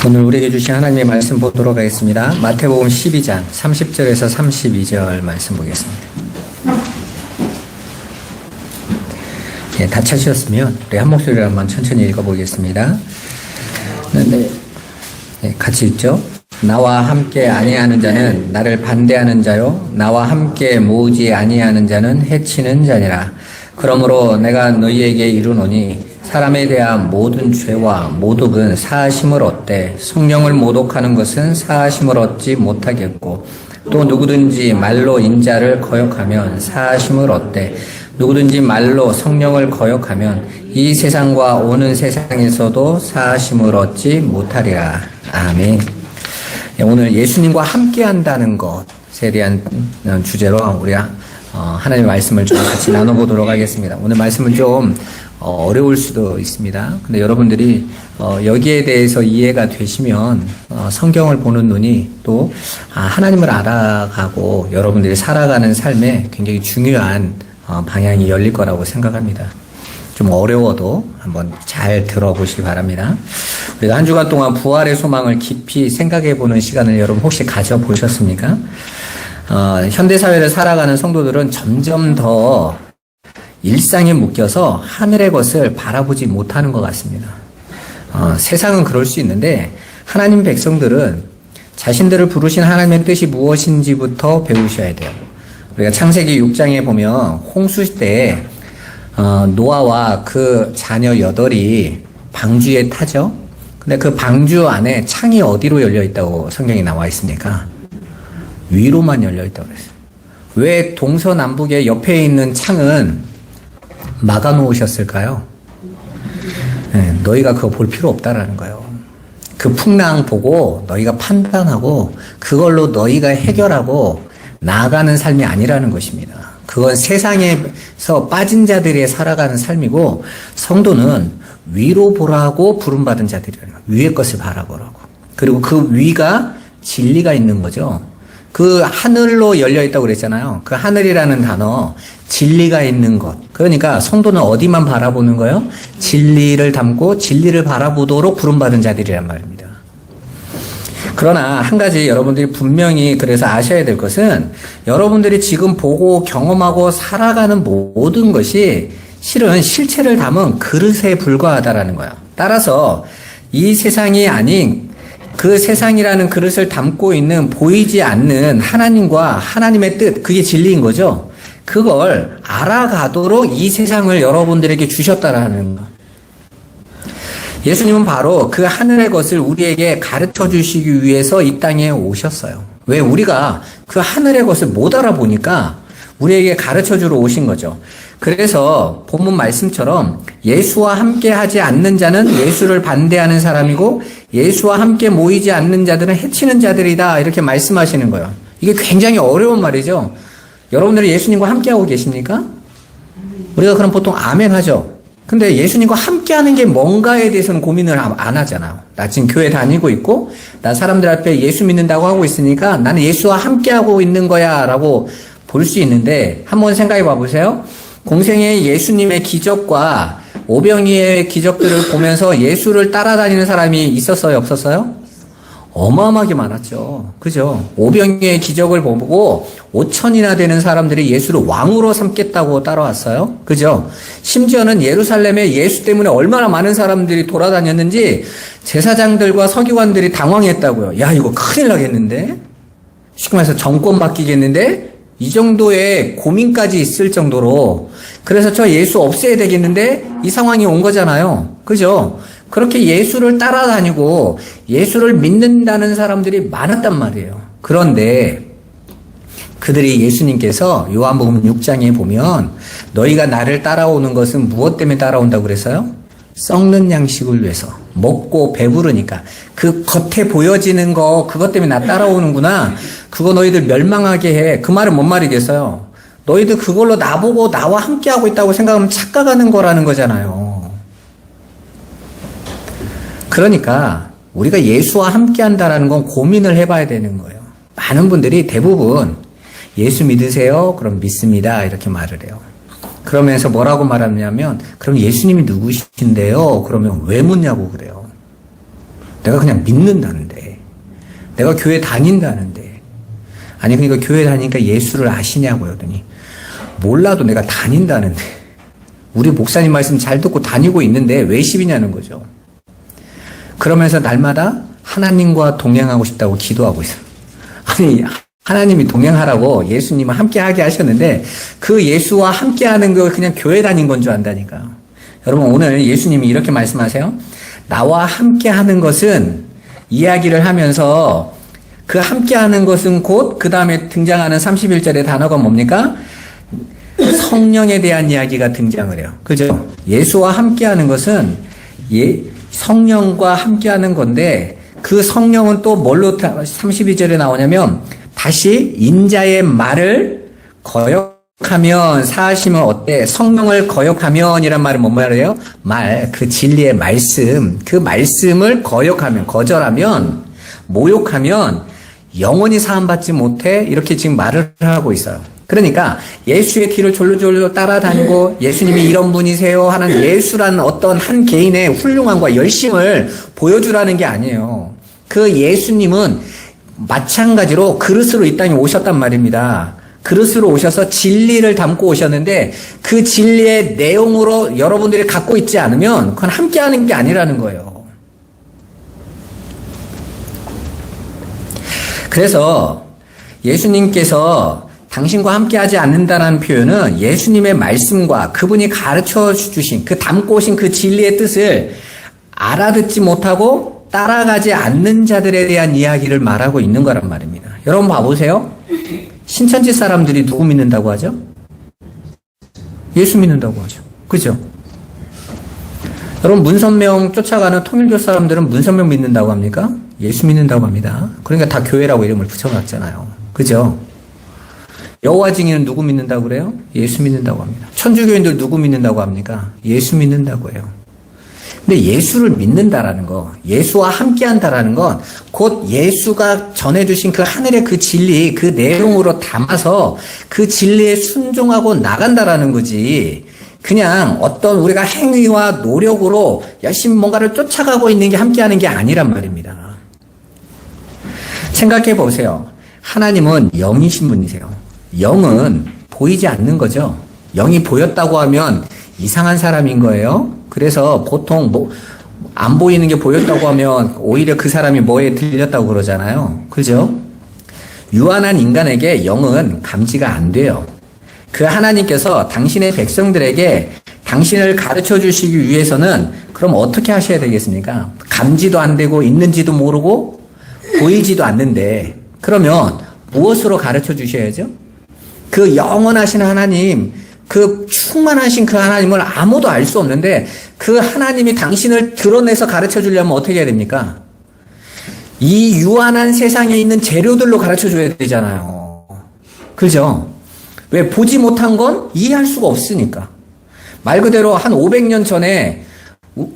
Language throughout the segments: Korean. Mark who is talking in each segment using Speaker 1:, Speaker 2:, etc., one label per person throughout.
Speaker 1: 오늘 우리에게 주신 하나님의 말씀 보도록 하겠습니다. 마태복음 12장 30절에서 32절 말씀 보겠습니다. 다 찾으셨으면 우리 한 목소리로 한번 천천히 읽어보겠습니다. 같이 읽죠. 나와 함께 아니하는 자는 나를 반대하는 자요, 나와 함께 모으지 아니하는 자는 해치는 자니라. 그러므로 내가 너희에게 이르노니 사람에 대한 모든 죄와 모독은 사하심을 얻되 성령을 모독하는 것은 사하심을 얻지 못하겠고, 또 누구든지 말로 인자를 거역하면 사하심을 얻되 누구든지 말로 성령을 거역하면 이 세상과 오는 세상에서도 사하심을 얻지 못하리라. 아멘. 오늘 예수님과 함께 한다는 것에 대한 주제로 우리 하나님의 말씀을 좀 같이 나눠보도록 하겠습니다. 오늘 말씀은 좀 어려울 수도 있습니다. 근데 여러분들이 여기에 대해서 이해가 되시면 성경을 보는 눈이 또 하나님을 알아가고 여러분들이 살아가는 삶에 굉장히 중요한 방향이 열릴 거라고 생각합니다. 좀 어려워도 한번 잘 들어보시기 바랍니다. 우리가 한 주간 동안 부활의 소망을 깊이 생각해보는 시간을 여러분 혹시 가져보셨습니까? 현대사회를 살아가는 성도들은 점점 더 일상에 묶여서 하늘의 것을 바라보지 못하는 것 같습니다. 세상은 그럴 수 있는데 하나님 백성들은 자신들을 부르신 하나님의 뜻이 무엇인지부터 배우셔야 돼요. 우리가 창세기 6장에 보면 홍수 때 노아와 그 자녀 8이 방주에 타죠. 근데 그 방주 안에 창이 어디로 열려 있다고 성경에 나와 있습니까? 위로만 열려 있다고 그랬어요. 왜 동서남북의 옆에 있는 창은 막아 놓으셨을까요? 너희가 그거 볼 필요 없다라는 거예요. 그 풍랑 보고 너희가 판단하고 그걸로 너희가 해결하고 나아가는 삶이 아니라는 것입니다. 그건 세상에서 빠진 자들이 살아가는 삶이고, 성도는 위로 보라고 부름받은 자들이라는 거예요. 위의 것을 바라보라고. 그리고 그 위가 진리가 있는 거죠. 그 하늘로 열려 있다고 그랬잖아요. 그 하늘이라는 단어, 진리가 있는 것. 그러니까 성도는 어디만 바라보는 거예요? 진리를 담고 진리를 바라보도록 부름받은 자들이란 말입니다. 그러나 한 가지 여러분들이 분명히 그래서 아셔야 될 것은, 여러분들이 지금 보고 경험하고 살아가는 모든 것이 실은 실체를 담은 그릇에 불과하다라는 거예요. 따라서 이 세상이 아닌 그 세상이라는 그릇을 담고 있는 보이지 않는 하나님과 하나님의 뜻, 그게 진리인 거죠. 그걸 알아가도록 이 세상을 여러분들에게 주셨다라는 거. 예수님은 바로 그 하늘의 것을 우리에게 가르쳐 주시기 위해서 이 땅에 오셨어요. 왜? 우리가 그 하늘의 것을 못 알아보니까 우리에게 가르쳐 주러 오신 거죠. 그래서 본문 말씀처럼 예수와 함께 하지 않는 자는 예수를 반대하는 사람이고, 예수와 함께 모이지 않는 자들은 해치는 자들이다, 이렇게 말씀하시는 거예요. 이게 굉장히 어려운 말이죠. 여러분들이 예수님과 함께하고 계십니까? 우리가 그럼 보통 아멘 하죠. 근데 예수님과 함께하는 게 뭔가에 대해서는 고민을 안 하잖아요. 나 지금 교회 다니고 있고, 나 사람들 앞에 예수 믿는다고 하고 있으니까 나는 예수와 함께하고 있는 거야 라고 볼 수 있는데, 한번 생각해 봐보세요. 공생의 예수님의 기적과 오병이의 기적들을 보면서 예수를 따라다니는 사람이 있었어요, 없었어요? 어마어마하게 많았죠. 그죠? 오병이의 기적을 보고 5천이나 되는 사람들이 예수를 왕으로 삼겠다고 따라왔어요. 그죠? 심지어는 예루살렘에 예수 때문에 얼마나 많은 사람들이 돌아다녔는지 제사장들과 서기관들이 당황했다고요. 야, 이거 큰일 나겠는데? 쉽게 말해서 정권 바뀌겠는데? 이 정도의 고민까지 있을 정도로, 그래서 저 예수 없애야 되겠는데? 이 상황이 온 거잖아요. 그죠? 그렇게 예수를 따라다니고 예수를 믿는다는 사람들이 많았단 말이에요. 그런데 그들이 예수님께서 요한복음 6장에 보면 너희가 나를 따라오는 것은 무엇 때문에 따라온다고 그랬어요? 썩는 양식을 위해서. 먹고 배부르니까. 그 겉에 보여지는 거, 그것 때문에 나 따라오는구나. 그거 너희들 멸망하게 해. 그 말은 뭔 말이겠어요? 너희들 그걸로 나보고 나와 함께하고 있다고 생각하면 착각하는 거라는 거잖아요. 그러니까 우리가 예수와 함께한다라는 건 고민을 해봐야 되는 거예요. 많은 분들이 대부분 예수 믿으세요? 그럼 믿습니다, 이렇게 말을 해요. 그러면서 뭐라고 말하냐면, 그럼 예수님이 누구신데요? 그러면 왜 묻냐고 그래요. 내가 그냥 믿는다는데. 내가 교회 다닌다는데. 아니, 그러니까 교회 다니니까 예수를 아시냐고요. 그러더니 몰라도 내가 다닌다는데. 우리 목사님 말씀 잘 듣고 다니고 있는데 왜 시비냐는 거죠. 그러면서 날마다 하나님과 동행하고 싶다고 기도하고 있어요. 아니, 하나님이 동행하라고 예수님을 함께하게 하셨는데 그 예수와 함께하는 거 그냥 교회 다닌 건 줄 안다니까. 여러분, 오늘 예수님이 이렇게 말씀하세요. 나와 함께하는 것은, 이야기를 하면서 그 함께하는 것은 곧 그 다음에 등장하는 31절의 단어가 뭡니까? 성령에 대한 이야기가 등장을 해요. 그죠? 예수와 함께하는 것은 성령과 함께하는 건데, 그 성령은 또 뭘로 32절에 나오냐면 다시 인자의 말을 거역하면 사하시면 어때? 성령을 거역하면 이란 말은 뭔 말이에요? 그 진리의 말씀, 그 말씀을 거역하면, 거절하면, 모욕하면 영원히 사함받지 못해. 이렇게 지금 말을 하고 있어요. 그러니까 예수의 뒤를 졸로졸로 따라다니고 예수님이 이런 분이세요 하는 예수라는 어떤 한 개인의 훌륭함과 열심을 보여주라는 게 아니에요. 그 예수님은 마찬가지로 그릇으로 이 땅에 오셨단 말입니다. 그릇으로 오셔서 진리를 담고 오셨는데 그 진리의 내용으로 여러분들이 갖고 있지 않으면 그건 함께하는 게 아니라는 거예요. 그래서 예수님께서 당신과 함께하지 않는다는 표현은 예수님의 말씀과 그분이 가르쳐 주신 그 담고 오신 그 진리의 뜻을 알아듣지 못하고 따라가지 않는 자들에 대한 이야기를 말하고 있는 거란 말입니다. 여러분 봐보세요. 신천지 사람들이 누구 믿는다고 하죠? 예수 믿는다고 하죠. 그죠? 여러분 문선명 쫓아가는 통일교 사람들은 문선명 믿는다고 합니까? 예수 믿는다고 합니다. 그러니까 다 교회라고 이름을 붙여놨잖아요. 그죠? 여호와 증인은 누구 믿는다고 그래요? 예수 믿는다고 합니다. 천주교인들 누구 믿는다고 합니까? 예수 믿는다고 해요. 근데 예수를 믿는다라는 거, 예수와 함께한다라는 건 곧 예수가 전해주신 그 하늘의 그 진리, 그 내용으로 담아서 그 진리에 순종하고 나간다라는 거지. 그냥 어떤 우리가 행위와 노력으로 열심히 뭔가를 쫓아가고 있는 게 함께하는 게 아니란 말입니다. 생각해 보세요. 하나님은 영이신 분이세요. 영은 보이지 않는 거죠. 영이 보였다고 하면 이상한 사람인 거예요. 그래서 보통 안 보이는 게 보였다고 하면 오히려 그 사람이 뭐에 들렸다고 그러잖아요. 그죠? 유한한 인간에게 영은 감지가 안 돼요. 그 하나님께서 당신의 백성들에게 당신을 가르쳐 주시기 위해서는 그럼 어떻게 하셔야 되겠습니까? 감지도 안 되고 있는지도 모르고 보이지도 않는데 그러면 무엇으로 가르쳐 주셔야죠? 그 영원하신 하나님, 그 충만하신 그 하나님을 아무도 알 수 없는데 그 하나님이 당신을 드러내서 가르쳐 주려면 어떻게 해야 됩니까? 이 유한한 세상에 있는 재료들로 가르쳐 줘야 되잖아요. 그죠? 왜? 보지 못한 건 이해할 수가 없으니까. 말 그대로 한 500년 전에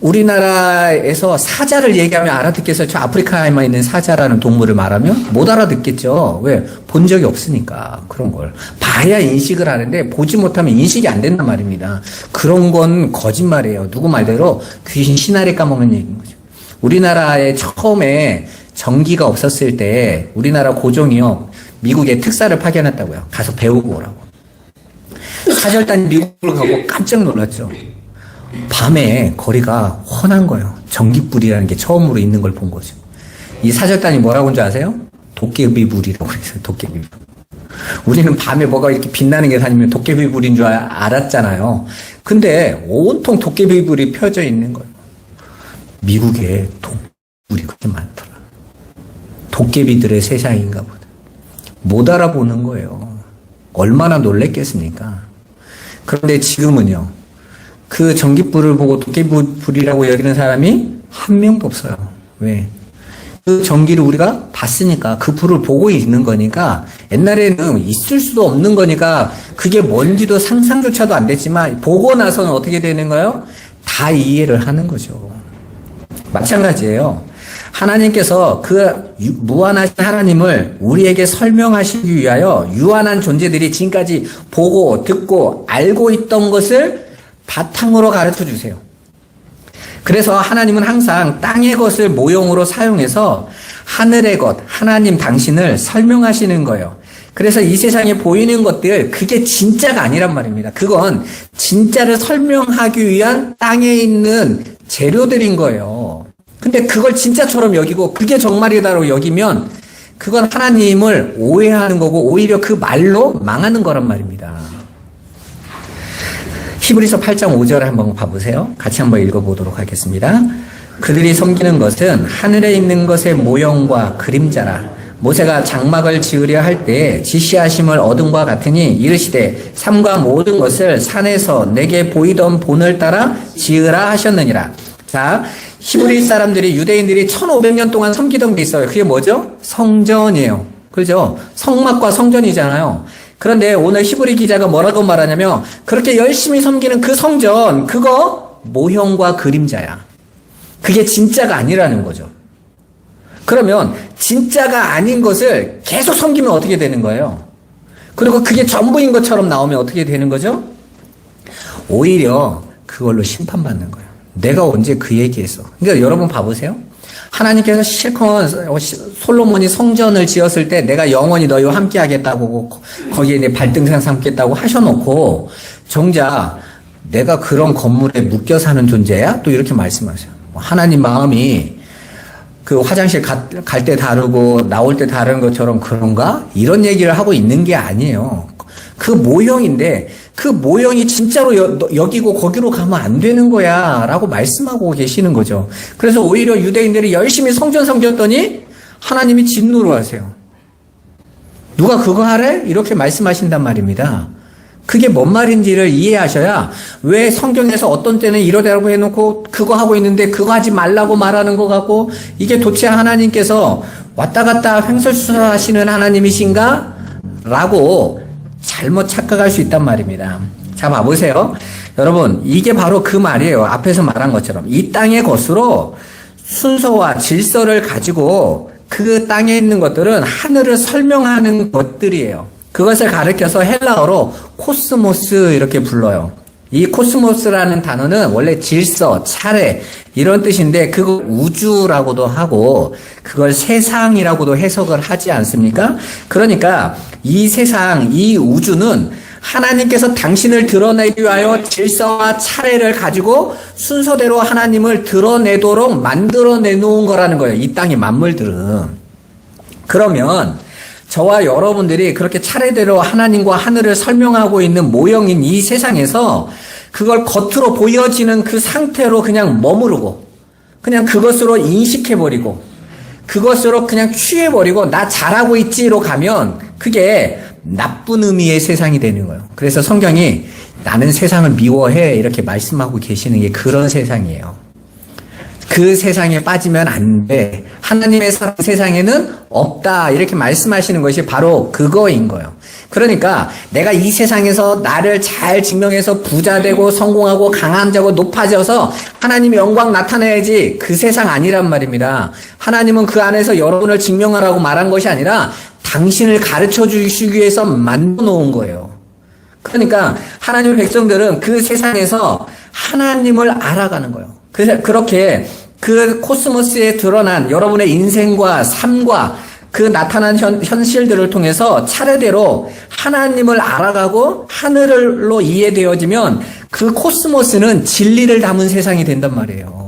Speaker 1: 우리나라에서 사자를 얘기하면 알아듣겠어요? 저 아프리카에만 있는 사자라는 동물을 말하면 못 알아듣겠죠. 왜? 본 적이 없으니까. 그런 걸 봐야 인식을 하는데 보지 못하면 인식이 안 된단 말입니다. 그런 건 거짓말이에요. 누구 말대로 귀신 씨나리 까먹는 얘기인 거죠. 우리나라에 처음에 전기가 없었을 때 우리나라 고종이요 미국에 특사를 파견했다고요. 가서 배우고 오라고. 사절단이 미국을 가고 깜짝 놀랐죠. 밤에 거리가 훤한 거예요. 전기불이라는 게 처음으로 있는 걸 본 거죠. 이 사절단이 뭐라고 한 줄 아세요? 도깨비불이라고 그랬어요. 도깨비불. 우리는 밤에 뭐가 이렇게 빛나는 게 다니면 도깨비불인 줄 알았잖아요. 근데 온통 도깨비불이 펴져 있는 거예요. 미국에 동물이 그렇게 많더라. 도깨비들의 세상인가 보다. 못 알아보는 거예요. 얼마나 놀랬겠습니까? 그런데 지금은요. 그 전기불을 보고 도깨비불이라고 여기는 사람이 한 명도 없어요. 왜? 그 전기를 우리가 봤으니까 그 불을 보고 있는 거니까 옛날에는 있을 수도 없는 거니까 그게 뭔지도 상상조차도 안 됐지만 보고 나서는 어떻게 되는 거예요? 다 이해를 하는 거죠. 마찬가지예요. 하나님께서 그 무한하신 하나님을 우리에게 설명하시기 위하여 유한한 존재들이 지금까지 보고 듣고 알고 있던 것을 바탕으로 가르쳐 주세요. 그래서 하나님은 항상 땅의 것을 모형으로 사용해서 하늘의 것, 하나님 당신을 설명하시는 거예요. 그래서 이 세상에 보이는 것들, 그게 진짜가 아니란 말입니다. 그건 진짜를 설명하기 위한 땅에 있는 재료들인 거예요. 근데 그걸 진짜처럼 여기고 그게 정말이다라고 여기면 그건 하나님을 오해하는 거고 오히려 그 말로 망하는 거란 말입니다. 히브리서 8장 5절을 한번 봐보세요. 같이 한번 읽어보도록 하겠습니다. 그들이 섬기는 것은 하늘에 있는 것의 모형과 그림자라. 모세가 장막을 지으려 할 때 지시하심을 얻은 바 같으니 이르시되 삼가 모든 것을 산에서 내게 보이던 본을 따라 지으라 하셨느니라. 자, 히브리 사람들이 유대인들이 1500년 동안 섬기던 게 있어요. 그게 뭐죠? 성전이에요. 그렇죠? 성막과 성전이잖아요. 그런데 오늘 히브리 기자가 뭐라고 말하냐면 그렇게 열심히 섬기는 그 성전, 그거 모형과 그림자야. 그게 진짜가 아니라는 거죠. 그러면 진짜가 아닌 것을 계속 섬기면 어떻게 되는 거예요? 그리고 그게 전부인 것처럼 나오면 어떻게 되는 거죠? 오히려 그걸로 심판받는 거예요. 내가 언제 그 얘기했어? 그러니까 여러분 봐보세요. 하나님께서 실컷 솔로몬이 성전을 지었을 때 내가 영원히 너희와 함께 하겠다고 거기에 내 발등상 삼겠다고 하셔놓고 정작 내가 그런 건물에 묶여 사는 존재야? 또 이렇게 말씀하세요. 하나님 마음이 그 화장실 갈 때 다르고 나올 때 다른 것처럼 그런가? 이런 얘기를 하고 있는 게 아니에요. 그 모형인데 그 모형이 진짜로 여기고 거기로 가면 안 되는 거야 라고 말씀하고 계시는 거죠. 그래서 오히려 유대인들이 열심히 성전 섬겼더니 하나님이 진노를 하세요. 누가 그거 하래? 이렇게 말씀하신단 말입니다. 그게 뭔 말인지를 이해하셔야 왜 성경에서 어떤 때는 이러라고 해놓고 그거 하고 있는데 그거 하지 말라고 말하는 것 같고 이게 도대체 하나님께서 왔다 갔다 횡설수설하시는 하나님이신가? 라고 잘못 착각할 수 있단 말입니다. 자, 봐보세요. 여러분, 이게 바로 그 말이에요. 앞에서 말한 것처럼. 이 땅의 것으로 순서와 질서를 가지고 그 땅에 있는 것들은 하늘을 설명하는 것들이에요. 그것을 가르쳐서 헬라어로 코스모스 이렇게 불러요. 이 코스모스라는 단어는 원래 질서, 차례 이런 뜻인데 그거 우주라고도 하고 그걸 세상이라고도 해석을 하지 않습니까? 그러니까 이 세상, 이 우주는 하나님께서 당신을 드러내기 위하여 질서와 차례를 가지고 순서대로 하나님을 드러내도록 만들어내 놓은 거라는 거예요. 이 땅의 만물들은. 그러면 저와 여러분들이 그렇게 차례대로 하나님과 하늘을 설명하고 있는 모형인 이 세상에서 그걸 겉으로 보여지는 그 상태로 그냥 머무르고 그냥 그것으로 인식해버리고 그것으로 그냥 취해버리고 나 잘하고 있지로 가면 그게 나쁜 의미의 세상이 되는 거예요. 그래서 성경이 나는 세상을 미워해 이렇게 말씀하고 계시는 게 그런 세상이에요. 그 세상에 빠지면 안 돼. 하나님의 사랑 세상에는 없다. 이렇게 말씀하시는 것이 바로 그거인 거예요. 그러니까 내가 이 세상에서 나를 잘 증명해서 부자 되고 성공하고 강한 자고 높아져서 하나님의 영광 나타내야지 그 세상 아니란 말입니다. 하나님은 그 안에서 여러분을 증명하라고 말한 것이 아니라 당신을 가르쳐 주시기 위해서 만들어 놓은 거예요. 그러니까 하나님의 백성들은 그 세상에서 하나님을 알아가는 거예요. 그래서 그렇게 그 코스모스에 드러난 여러분의 인생과 삶과 그 나타난 현실들을 통해서 차례대로 하나님을 알아가고 하늘로 이해되어지면 그 코스모스는 진리를 담은 세상이 된단 말이에요.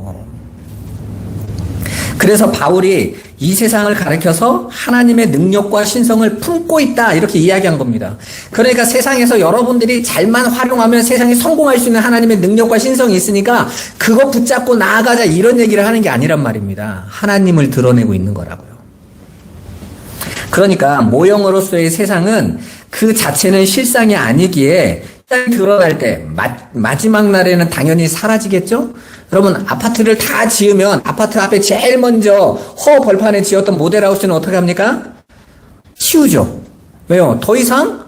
Speaker 1: 그래서 바울이 이 세상을 가리켜서 하나님의 능력과 신성을 품고 있다 이렇게 이야기한 겁니다. 그러니까 세상에서 여러분들이 잘만 활용하면 세상에 성공할 수 있는 하나님의 능력과 신성이 있으니까 그거 붙잡고 나아가자 이런 얘기를 하는 게 아니란 말입니다. 하나님을 드러내고 있는 거라고요. 그러니까 모형으로서의 세상은 그 자체는 실상이 아니기에 드러날 때 마지막 날에는 당연히 사라지겠죠? 여러분 아파트를 다 지으면 아파트 앞에 제일 먼저 허 벌판에 지었던 모델하우스는 어떻게 합니까? 치우죠. 왜요? 더 이상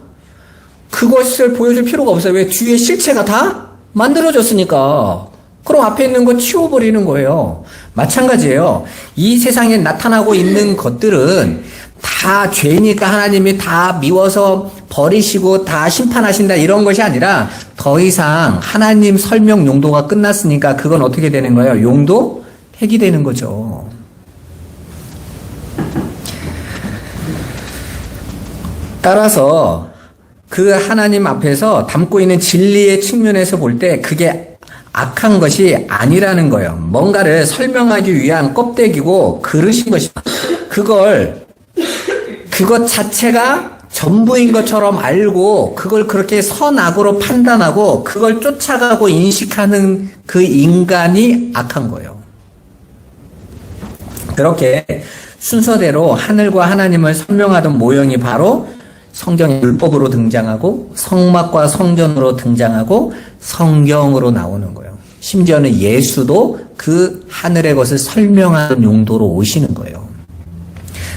Speaker 1: 그것을 보여줄 필요가 없어요. 왜? 뒤에 실체가 다 만들어졌으니까. 그럼 앞에 있는 거 치워버리는 거예요. 마찬가지예요. 이 세상에 나타나고 있는 것들은 다 죄니까 하나님이 다 미워서 버리시고 다 심판하신다 이런 것이 아니라 더 이상 하나님 설명 용도가 끝났으니까 그건 어떻게 되는 거예요? 용도 폐기되는 거죠. 따라서 그 하나님 앞에서 담고 있는 진리의 측면에서 볼 때 그게 악한 것이 아니라는 거예요. 뭔가를 설명하기 위한 껍데기고 그릇인 것입니다. 그것 자체가 전부인 것처럼 알고 그걸 그렇게 선악으로 판단하고 그걸 쫓아가고 인식하는 그 인간이 악한 거예요. 그렇게 순서대로 하늘과 하나님을 설명하던 모형이 바로 성경의 율법으로 등장하고 성막과 성전으로 등장하고 성경으로 나오는 거예요. 심지어는 예수도 그 하늘의 것을 설명하는 용도로 오시는 거예요.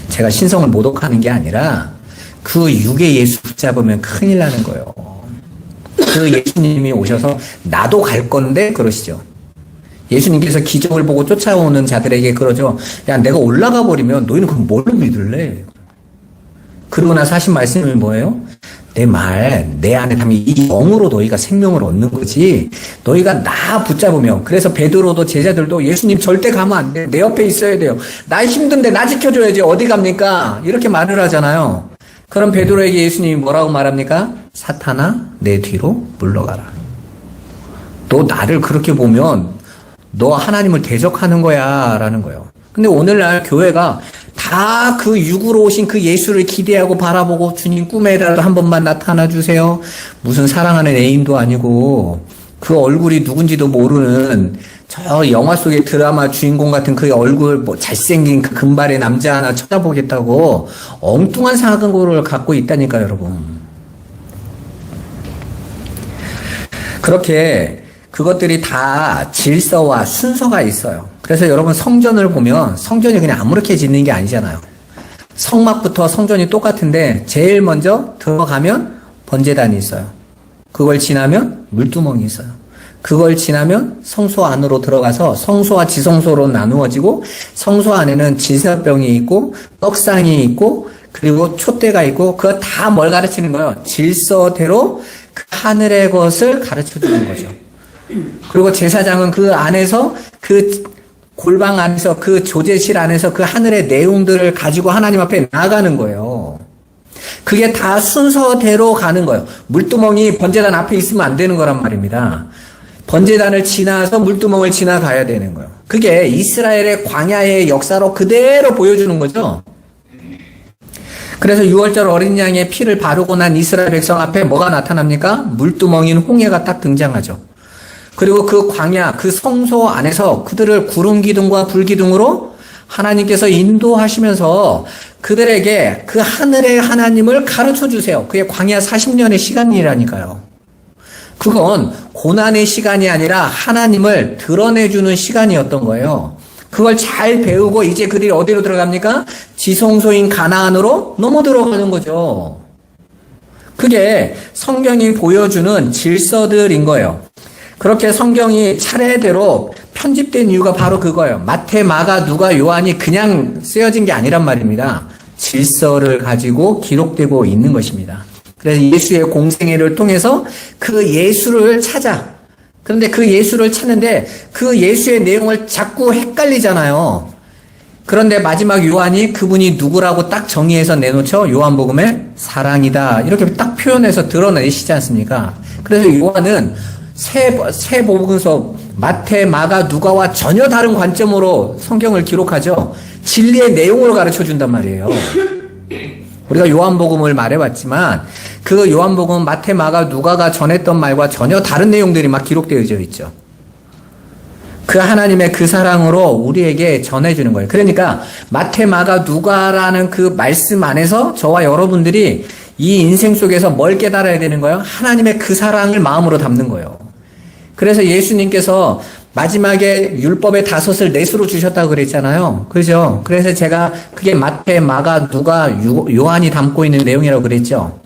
Speaker 1: 제가 신성을 모독하는 게 아니라 그 육의 예수 붙잡으면 큰일 나는 거예요. 그 예수님이 오셔서 나도 갈 건데 그러시죠. 예수님께서 기적을 보고 쫓아오는 자들에게 그러죠. 야, 내가 올라가 버리면 너희는 그럼 뭘로 믿을래? 그러고 나서 하신 말씀이 뭐예요? 내 안에 담긴 이 영으로 너희가 생명을 얻는 거지. 너희가 나 붙잡으면. 그래서 베드로도 제자들도 예수님 절대 가면 안 돼. 내 옆에 있어야 돼요. 나 힘든데 나 지켜줘야지. 어디 갑니까? 이렇게 말을 하잖아요. 그럼 베드로에게 예수님이 뭐라고 말합니까? 사탄아, 내 뒤로 물러가라. 너 나를 그렇게 보면 너 하나님을 대적하는 거야 라는 거예요. 근데 오늘날 교회가 다 그 육으로 오신 그 예수를 기대하고 바라보고 주님 꿈에라도 한 번만 나타나 주세요. 무슨 사랑하는 애인도 아니고 그 얼굴이 누군지도 모르는 저 영화 속의 드라마 주인공 같은 그 얼굴 잘생긴 그 금발의 남자 하나 쳐다보겠다고 엉뚱한 사고를 갖고 있다니까 여러분. 그렇게 그것들이 다 질서와 순서가 있어요. 그래서 여러분 성전을 보면 성전이 그냥 아무렇게 짓는 게 아니잖아요. 성막부터 성전이 똑같은데 제일 먼저 들어가면 번제단이 있어요. 그걸 지나면 물두멍이 있어요. 그걸 지나면 성소 안으로 들어가서 성소와 지성소로 나누어지고 성소 안에는 진설병이 있고 떡상이 있고 그리고 촛대가 있고 그거 다 뭘 가르치는 거예요? 질서대로 그 하늘의 것을 가르쳐 주는 거죠. 그리고 제사장은 그 안에서 그 골방 안에서 그 조제실 안에서 그 하늘의 내용들을 가지고 하나님 앞에 나아가는 거예요. 그게 다 순서대로 가는 거예요. 물두멍이 번제단 앞에 있으면 안 되는 거란 말입니다. 번제단을 지나서 물두멍을 지나가야 되는 거예요. 그게 이스라엘의 광야의 역사로 그대로 보여주는 거죠. 그래서 6월절 어린 양의 피를 바르고 난 이스라엘 백성 앞에 뭐가 나타납니까? 물두멍인 홍해가 딱 등장하죠. 그리고 그 광야, 그 성소 안에서 그들을 구름 기둥과 불 기둥으로 하나님께서 인도하시면서 그들에게 그 하늘의 하나님을 가르쳐 주세요. 그게 광야 40년의 시간이라니까요. 그건 고난의 시간이 아니라 하나님을 드러내주는 시간이었던 거예요. 그걸 잘 배우고 이제 그들이 어디로 들어갑니까? 지성소인 가나안으로 넘어 들어가는 거죠. 그게 성경이 보여주는 질서들인 거예요. 그렇게 성경이 차례대로 편집된 이유가 바로 그거예요. 마태, 마가, 누가, 요한이 그냥 쓰여진 게 아니란 말입니다. 질서를 가지고 기록되고 있는 것입니다. 그래서 예수의 공생애를 통해서 그 예수를 찾아. 그런데 그 예수를 찾는데 그 예수의 내용을 자꾸 헷갈리잖아요. 그런데 마지막 요한이 그분이 누구라고 딱 정의해서 내놓죠. 요한복음에 사랑이다. 이렇게 딱 표현해서 드러내시지 않습니까? 그래서 요한은 세 복음서 마태, 마가, 누가와 전혀 다른 관점으로 성경을 기록하죠. 진리의 내용을 가르쳐 준단 말이에요. 우리가 요한복음을 말해봤지만 그 요한복음 마태, 마가, 누가가 전했던 말과 전혀 다른 내용들이 막 기록되어져 있죠. 그 하나님의 그 사랑으로 우리에게 전해주는 거예요. 그러니까 마태, 마가, 누가라는 그 말씀 안에서 저와 여러분들이 이 인생 속에서 뭘 깨달아야 되는 거예요? 하나님의 그 사랑을 마음으로 담는 거예요. 그래서 예수님께서 마지막에 율법의 5을 넷으로 주셨다고 그랬잖아요. 그죠? 그래서 제가 그게 마태, 마가, 누가, 요한이 담고 있는 내용이라고 그랬죠.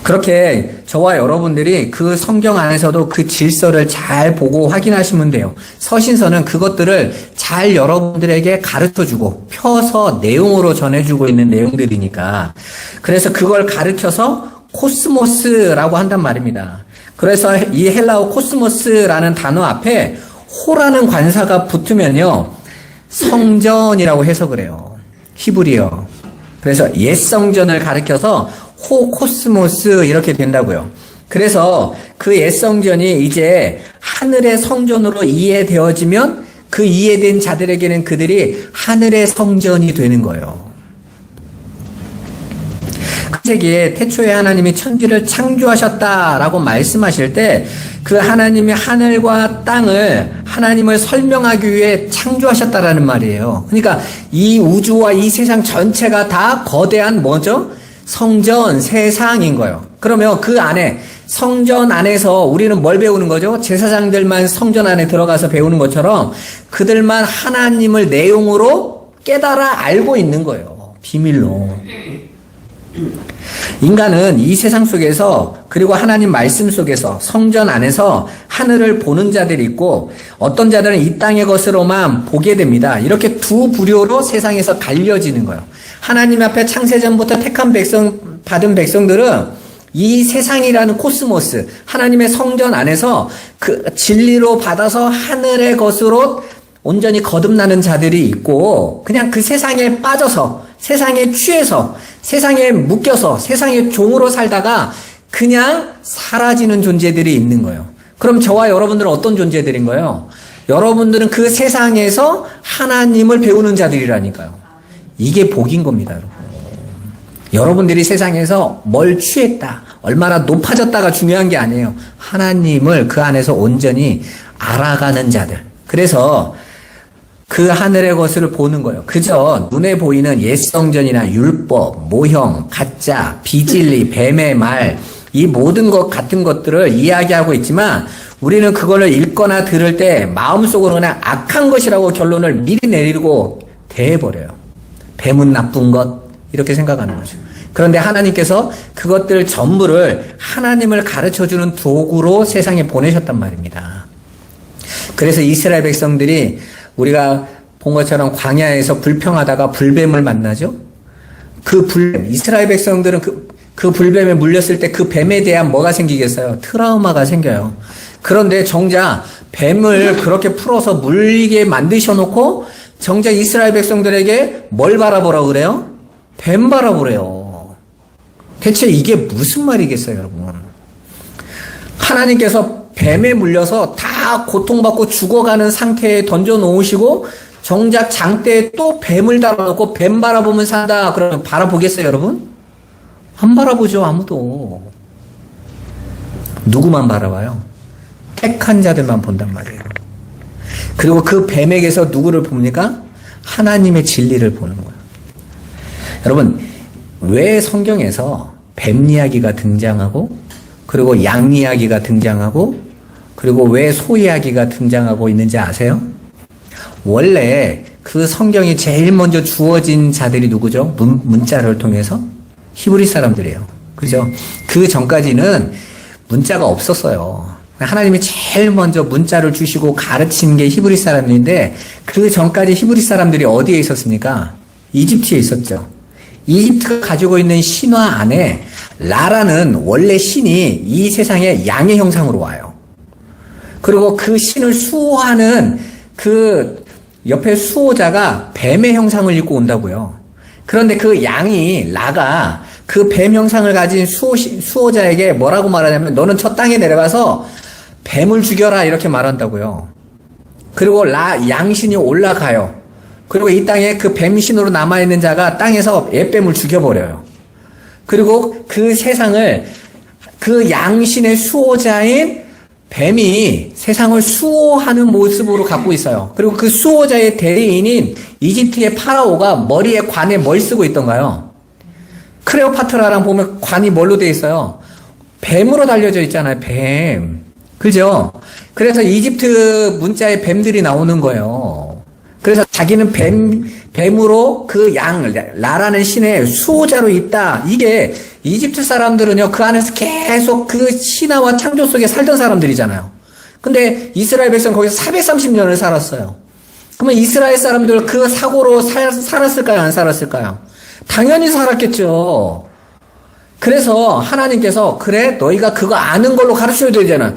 Speaker 1: 그렇게 저와 여러분들이 그 성경 안에서도 그 질서를 잘 보고 확인하시면 돼요. 서신서는 그것들을 잘 여러분들에게 가르쳐주고 펴서 내용으로 전해주고 있는 내용들이니까. 그래서 그걸 가르쳐서 코스모스라고 한단 말입니다. 그래서 이 헬라어 코스모스라는 단어 앞에 호라는 관사가 붙으면요, 성전이라고 해석을 해요. 히브리어. 그래서 옛 성전을 가리켜서 호 코스모스 이렇게 된다고요. 그래서 그 옛 성전이 이제 하늘의 성전으로 이해되어지면 그 이해된 자들에게는 그들이 하늘의 성전이 되는 거예요. 창세기에 태초에 하나님이 천지를 창조하셨다라고 말씀하실 때 그 하나님이 하늘과 땅을 하나님을 설명하기 위해 창조하셨다라는 말이에요. 그러니까 이 우주와 이 세상 전체가 다 거대한 뭐죠? 성전, 세상인 거예요. 그러면 그 안에 성전 안에서 우리는 뭘 배우는 거죠? 제사장들만 성전 안에 들어가서 배우는 것처럼 그들만 하나님을 내용으로 깨달아 알고 있는 거예요. 비밀로. 인간은 이 세상 속에서 그리고 하나님 말씀 속에서 성전 안에서 하늘을 보는 자들이 있고 어떤 자들은 이 땅의 것으로만 보게 됩니다. 이렇게 두 부류로 세상에서 갈려지는 거예요. 하나님 앞에 창세전부터 택한 받은 백성들은 이 세상이라는 코스모스, 하나님의 성전 안에서 그 진리로 받아서 하늘의 것으로 온전히 거듭나는 자들이 있고 그냥 그 세상에 빠져서 세상에 취해서 세상에 묶여서 세상의 종으로 살다가 그냥 사라지는 존재들이 있는 거예요. 그럼 저와 여러분들은 어떤 존재들인 거예요? 여러분들은 그 세상에서 하나님을 배우는 자들이라니까요. 이게 복인 겁니다, 여러분. 여러분들이 세상에서 뭘 취했다, 얼마나 높아졌다가 중요한 게 아니에요. 하나님을 그 안에서 온전히 알아가는 자들. 그래서 그 하늘의 것을 보는 거예요. 그저 눈에 보이는 옛 성전이나 율법, 모형, 가짜, 비진리, 뱀의 말, 이 모든 것 같은 것들을 이야기하고 있지만 우리는 그거를 읽거나 들을 때 마음속으로 그냥 악한 것이라고 결론을 미리 내리고 대해버려요. 뱀은 나쁜 것 이렇게 생각하는 거죠. 그런데 하나님께서 그것들 전부를 하나님을 가르쳐주는 도구로 세상에 보내셨단 말입니다. 그래서 이스라엘 백성들이 우리가 본 것처럼 광야에서 불평하다가 불뱀을 만나죠. 이스라엘 백성들은 그 불뱀에 물렸을 때 그 뱀에 대한 뭐가 생기겠어요? 트라우마가 생겨요. 그런데 정작 뱀을 그렇게 풀어서 물리게 만드셔놓고 정작 이스라엘 백성들에게 뭘 바라보라고 그래요? 뱀 바라보래요. 대체 이게 무슨 말이겠어요, 여러분? 하나님께서 뱀에 물려서 다 고통받고 죽어가는 상태에 던져놓으시고 정작 장대에 또 뱀을 달아놓고 뱀 바라보면 산다 그러면 바라보겠어요, 여러분? 안 바라보죠, 아무도. 누구만 바라봐요? 택한 자들만 본단 말이에요. 그리고 그 뱀에게서 누구를 봅니까? 하나님의 진리를 보는 거예요. 여러분, 왜 성경에서 뱀 이야기가 등장하고 그리고 양 이야기가 등장하고 그리고 왜 소 이야기가 등장하고 있는지 아세요? 원래 그 성경이 제일 먼저 주어진 자들이 누구죠? 문자를 통해서? 히브리 사람들이에요. 그죠? 그 전까지는 문자가 없었어요. 하나님이 제일 먼저 문자를 주시고 가르친 게 히브리 사람들인데 그 전까지 히브리 사람들이 어디에 있었습니까? 이집트에 있었죠. 이집트가 가지고 있는 신화 안에 라라는 원래 신이 이 세상에 양의 형상으로 와요. 그리고 그 신을 수호하는 그 옆에 수호자가 뱀의 형상을 입고 온다고요. 그런데 그 양이 라가 그 뱀 형상을 가진 수호자에게 뭐라고 말하냐면 너는 저 땅에 내려가서 뱀을 죽여라 이렇게 말한다고요. 그리고 양신이 올라가요. 그리고 이 땅에 그 뱀신으로 남아있는 자가 땅에서 옓뱀을 죽여버려요. 그리고 그 세상을 그 양신의 수호자인 뱀이 세상을 수호하는 모습으로 갖고 있어요. 그리고 그 수호자의 대리인인 이집트의 파라오가 머리에 관에 뭘 쓰고 있던가요? 클레오파트라랑 보면 관이 뭘로 돼 있어요? 뱀으로 달려져 있잖아요. 뱀. 그죠? 그래서 이집트 문자에 뱀들이 나오는 거예요. 그래서 자기는 뱀으로 그 라라는 신의 수호자로 있다. 이게 이집트 사람들은요, 그 안에서 계속 그 신화와 창조 속에 살던 사람들이잖아요. 근데 이스라엘 백성 거기서 430년을 살았어요. 그러면 이스라엘 사람들 그 사고로 살았을까요? 안 살았을까요? 당연히 살았겠죠. 그래서 하나님께서 그래 너희가 그거 아는 걸로 가르쳐야 되잖아.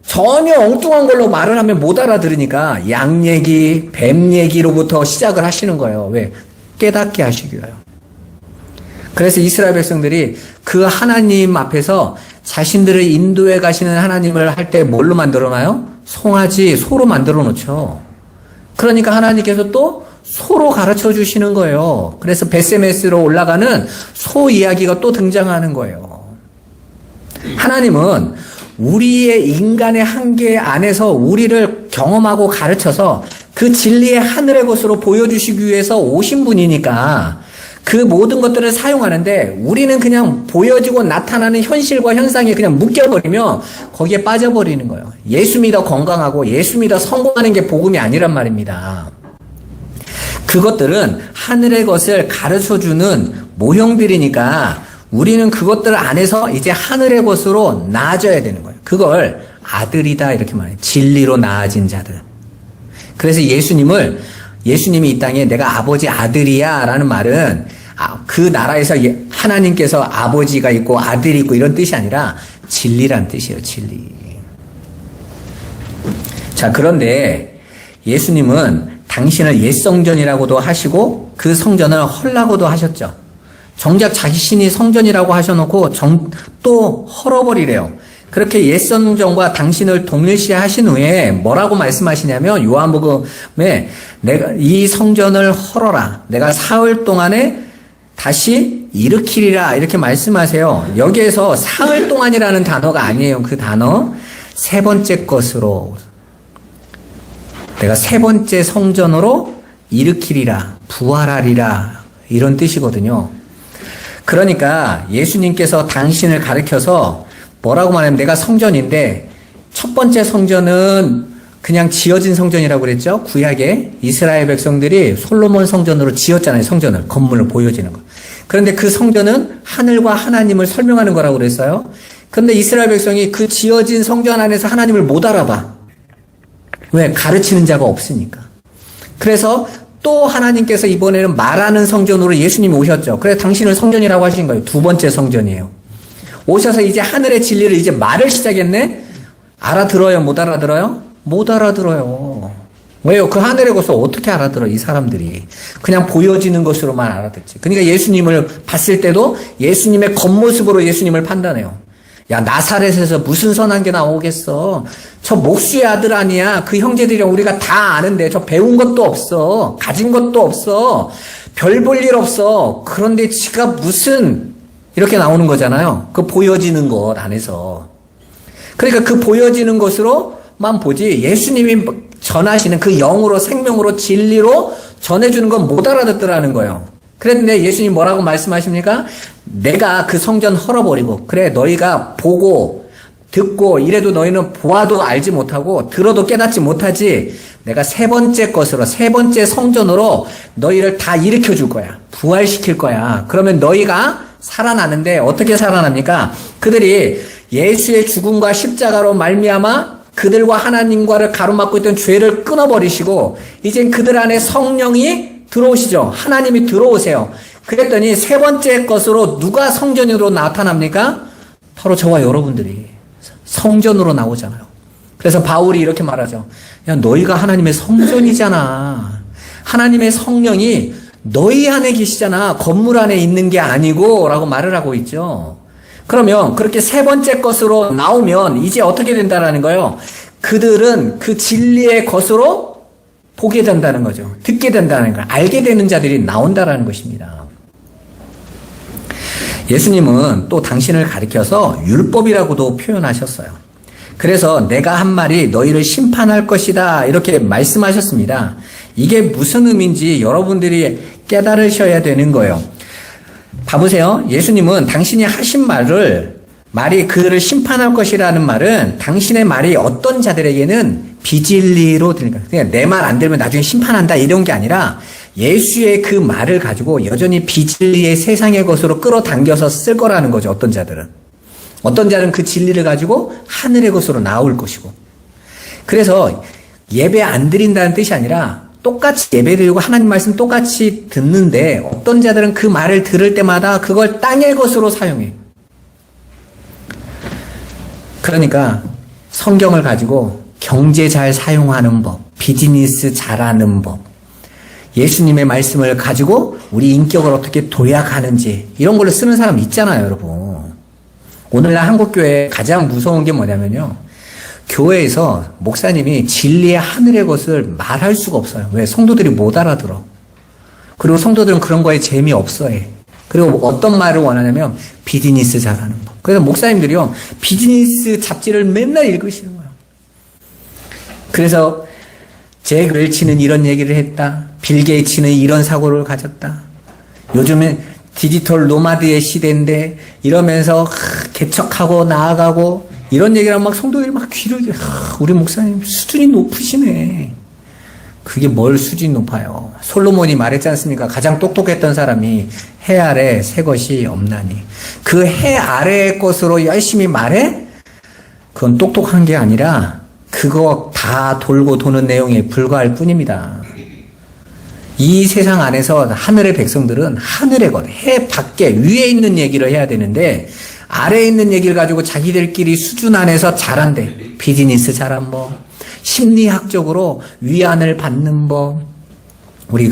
Speaker 1: 전혀 엉뚱한 걸로 말을 하면 못 알아들으니까 양 얘기, 뱀 얘기로부터 시작을 하시는 거예요. 왜? 깨닫게 하시기 위하여. 그래서 이스라엘 백성들이 그 하나님 앞에서 자신들을 인도해 가시는 하나님을 할 때 뭘로 만들어놔요? 송아지, 소로 만들어 놓죠. 그러니까 하나님께서 또 소로 가르쳐 주시는 거예요. 그래서 베세메스로 올라가는 소 이야기가 또 등장하는 거예요. 하나님은 우리의 인간의 한계 안에서 우리를 경험하고 가르쳐서 그 진리의 하늘의 것으로 보여주시기 위해서 오신 분이니까 그 모든 것들을 사용하는데 우리는 그냥 보여지고 나타나는 현실과 현상에 그냥 묶여버리며 거기에 빠져버리는 거예요. 예수 믿어 건강하고 예수 믿어 성공하는 게 복음이 아니란 말입니다. 그것들은 하늘의 것을 가르쳐주는 모형들이니까 우리는 그것들 안에서 이제 하늘의 것으로 나아져야 되는 거예요. 그걸 아들이다 이렇게 말해요. 진리로 나아진 자들. 그래서 예수님이 이 땅에 내가 아버지 아들이야 라는 말은 그 나라에서 하나님께서 아버지가 있고 아들이 있고 이런 뜻이 아니라 진리란 뜻이에요. 진리. 자, 그런데 예수님은 당신을 옛 성전이라고도 하시고 그 성전을 헐라고도 하셨죠. 정작 자신이 성전이라고 하셔놓고 또 헐어버리래요. 그렇게 옛 성전과 당신을 동일시하신 후에 뭐라고 말씀하시냐면 요한복음에 내가 이 성전을 헐어라. 내가 사흘 동안에 다시 일으키리라 이렇게 말씀하세요. 여기에서 사흘 동안이라는 단어가 아니에요. 그 단어 세 번째 것으로 내가 세 번째 성전으로 일으키리라 부활하리라 이런 뜻이거든요. 그러니까 예수님께서 당신을 가르쳐서 뭐라고 말하면 내가 성전인데 첫 번째 성전은 그냥 지어진 성전이라고 그랬죠. 구약에 이스라엘 백성들이 솔로몬 성전으로 지었잖아요. 성전을 건물을 보여지는 거. 그런데 그 성전은 하늘과 하나님을 설명하는 거라고 그랬어요. 그런데 이스라엘 백성이 그 지어진 성전 안에서 하나님을 못 알아봐. 왜? 가르치는 자가 없으니까. 그래서 또 하나님께서 이번에는 말하는 성전으로 예수님이 오셨죠. 그래서 당신을 성전이라고 하신 거예요. 두 번째 성전이에요. 오셔서 이제 하늘의 진리를 이제 말을 시작했네? 알아들어요? 못 알아들어요? 못 알아들어요. 왜요? 그 하늘의 것을 어떻게 알아들어, 이 사람들이. 그냥 보여지는 것으로만 알아듣지. 그러니까 예수님을 봤을 때도 예수님의 겉모습으로 예수님을 판단해요. 야, 나사렛에서 무슨 선한 게 나오겠어. 저 목수의 아들 아니야. 그 형제들이랑 우리가 다 아는데 저 배운 것도 없어. 가진 것도 없어. 별 볼 일 없어. 그런데 지가 무슨 이렇게 나오는 거잖아요. 그 보여지는 것 안에서. 그러니까 그 보여지는 것으로만 보지 예수님이 전하시는 그 영으로 생명으로 진리로 전해주는 건 못 알아듣더라는 거예요. 그런데 예수님 뭐라고 말씀하십니까? 내가 그 성전 헐어버리고 그래 너희가 보고 듣고 이래도 너희는 보아도 알지 못하고 들어도 깨닫지 못하지 내가 세 번째 것으로 세 번째 성전으로 너희를 다 일으켜 줄 거야. 부활시킬 거야. 그러면 너희가 살아나는데 어떻게 살아납니까? 그들이 예수의 죽음과 십자가로 말미암아 그들과 하나님과를 가로막고 있던 죄를 끊어버리시고 이젠 그들 안에 성령이 들어오시죠. 하나님이 들어오세요. 그랬더니 세 번째 것으로 누가 성전으로 나타납니까? 바로 저와 여러분들이 성전으로 나오잖아요. 그래서 바울이 이렇게 말하죠. 야, 너희가 하나님의 성전이잖아. 하나님의 성령이 너희 안에 계시잖아. 건물 안에 있는 게 아니고 라고 말을 하고 있죠. 그러면 그렇게 세 번째 것으로 나오면 이제 어떻게 된다라는 거예요? 그들은 그 진리의 것으로 보게 된다는 거죠. 듣게 된다는 거, 알게 되는 자들이 나온다라는 것입니다. 예수님은 또 당신을 가리켜서 율법이라고도 표현하셨어요. 그래서 내가 한 말이 너희를 심판할 것이다 이렇게 말씀하셨습니다. 이게 무슨 의미인지 여러분들이 깨달으셔야 되는 거예요. 봐보세요. 예수님은 당신이 하신 말을 말이 그들을 심판할 것이라는 말은 당신의 말이 어떤 자들에게는 비진리로 들리니까 그냥 내 말 안 들으면 나중에 심판한다 이런 게 아니라 예수의 그 말을 가지고 여전히 비진리의 세상의 것으로 끌어당겨서 쓸 거라는 거죠. 어떤 자들은. 어떤 자는 그 진리를 가지고 하늘의 것으로 나올 것이고. 그래서 예배 안 드린다는 뜻이 아니라 똑같이 예배 드리고 하나님 말씀 똑같이 듣는데 어떤 자들은 그 말을 들을 때마다 그걸 땅의 것으로 사용해. 그러니까 성경을 가지고 경제 잘 사용하는 법, 비즈니스 잘하는 법, 예수님의 말씀을 가지고 우리 인격을 어떻게 도약하는지 이런 걸로 쓰는 사람 있잖아요, 여러분. 오늘날 한국교회에 가장 무서운 게 뭐냐면요. 교회에서 목사님이 진리의 하늘의 것을 말할 수가 없어요. 왜? 성도들이 못 알아들어. 그리고 성도들은 그런 거에 재미없어해. 그리고 어떤 말을 원하냐면 비즈니스 잘하는 법. 그래서 목사님들이요. 비즈니스 잡지를 맨날 읽으시는 거예요. 그래서 잭 웰치는 이런 얘기를 했다. 빌 게이츠는 이런 사고를 가졌다. 요즘엔 디지털 노마드의 시대인데 이러면서 개척하고 나아가고 이런 얘기를 하면 막 성도들이 막 귀를 우리 목사님 수준이 높으시네. 그게 뭘 수준이 높아요. 솔로몬이 말했지 않습니까? 가장 똑똑했던 사람이 해 아래 새 것이 없나니. 그 해 아래의 것으로 열심히 말해? 그건 똑똑한 게 아니라 그거 다 돌고 도는 내용에 불과할 뿐입니다. 이 세상 안에서 하늘의 백성들은 하늘의 것, 해 밖에 위에 있는 얘기를 해야 되는데 아래에 있는 얘기를 가지고 자기들끼리 수준 안에서 잘한대. 비즈니스 잘한 법, 심리학적으로 위안을 받는 법. 우리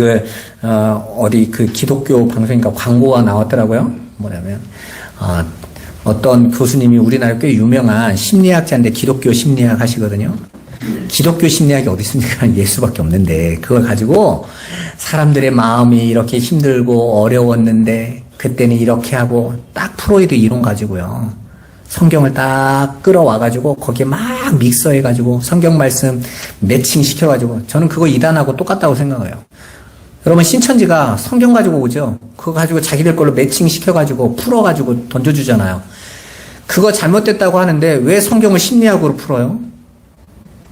Speaker 1: 어디 기독교 방송인가 광고가 나왔더라고요. 뭐냐면, 어떤 교수님이 우리나라 꽤 유명한 심리학자인데 기독교 심리학 하시거든요. 기독교 심리학이 어디 있습니까? 예수밖에 없는데 그걸 가지고 사람들의 마음이 이렇게 힘들고 어려웠는데 그때는 이렇게 하고 딱 프로이드 이론 가지고요. 성경을 딱 끌어와가지고 거기에 막 믹서해가지고 성경 말씀 매칭 시켜가지고 저는 그거 이단하고 똑같다고 생각해요. 여러분 신천지가 성경 가지고 오죠. 그거 가지고 자기들 걸로 매칭 시켜가지고 풀어가지고 던져주잖아요. 그거 잘못됐다고 하는데 왜 성경을 심리학으로 풀어요?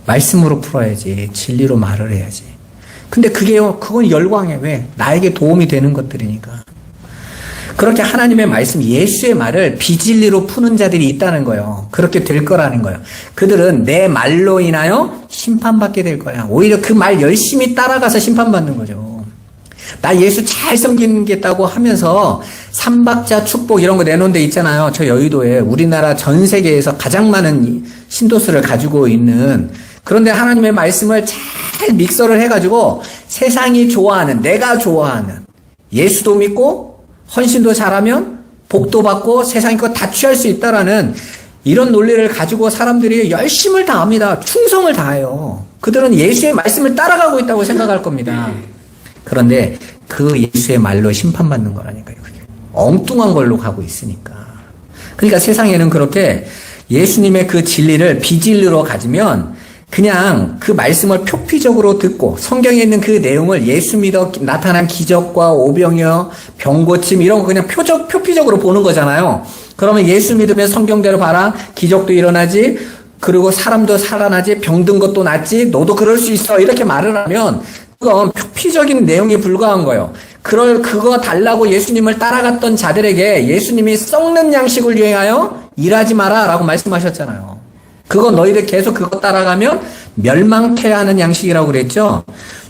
Speaker 1: 말씀으로 풀어야지. 진리로 말을 해야지. 근데 그건 열광해. 왜? 나에게 도움이 되는 것들이니까. 그렇게 하나님의 말씀, 예수의 말을 비진리로 푸는 자들이 있다는 거예요. 그렇게 될 거라는 거예요. 그들은 내 말로 인하여 심판받게 될 거야. 오히려 그 말 열심히 따라가서 심판받는 거죠. 나 예수 잘 섬기겠다고 하면서 삼박자 축복 이런 거 내놓은 데 있잖아요. 저 여의도에 우리나라 전 세계에서 가장 많은 신도수를 가지고 있는 그런데 하나님의 말씀을 잘 믹서를 해가지고 세상이 좋아하는, 내가 좋아하는 예수도 믿고 헌신도 잘하면 복도 받고 세상의 것 다 취할 수 있다라는 이런 논리를 가지고 사람들이 열심을 다합니다. 충성을 다해요. 그들은 예수의 말씀을 따라가고 있다고 생각할 겁니다. 그런데 그 예수의 말로 심판받는 거라니까요. 그게 엉뚱한 걸로 가고 있으니까. 그러니까 세상에는 그렇게 예수님의 그 진리를 비진리로 가지면 그냥 그 말씀을 표피적으로 듣고 성경에 있는 그 내용을 예수 믿어 나타난 기적과 오병이어 병고침 이런 거 그냥 표피적으로 보는 거잖아요. 그러면 예수 믿으면 성경대로 봐라. 기적도 일어나지. 그리고 사람도 살아나지. 병든 것도 낫지. 너도 그럴 수 있어. 이렇게 말을 하면 그건 표피적인 내용에 불과한 거예요. 그거 달라고 예수님을 따라갔던 자들에게 예수님이 썩는 양식을 유행하여 일하지 마라 라고 말씀하셨잖아요. 그거 너희들 계속 그거 따라가면 멸망케 하는 양식이라고 그랬죠.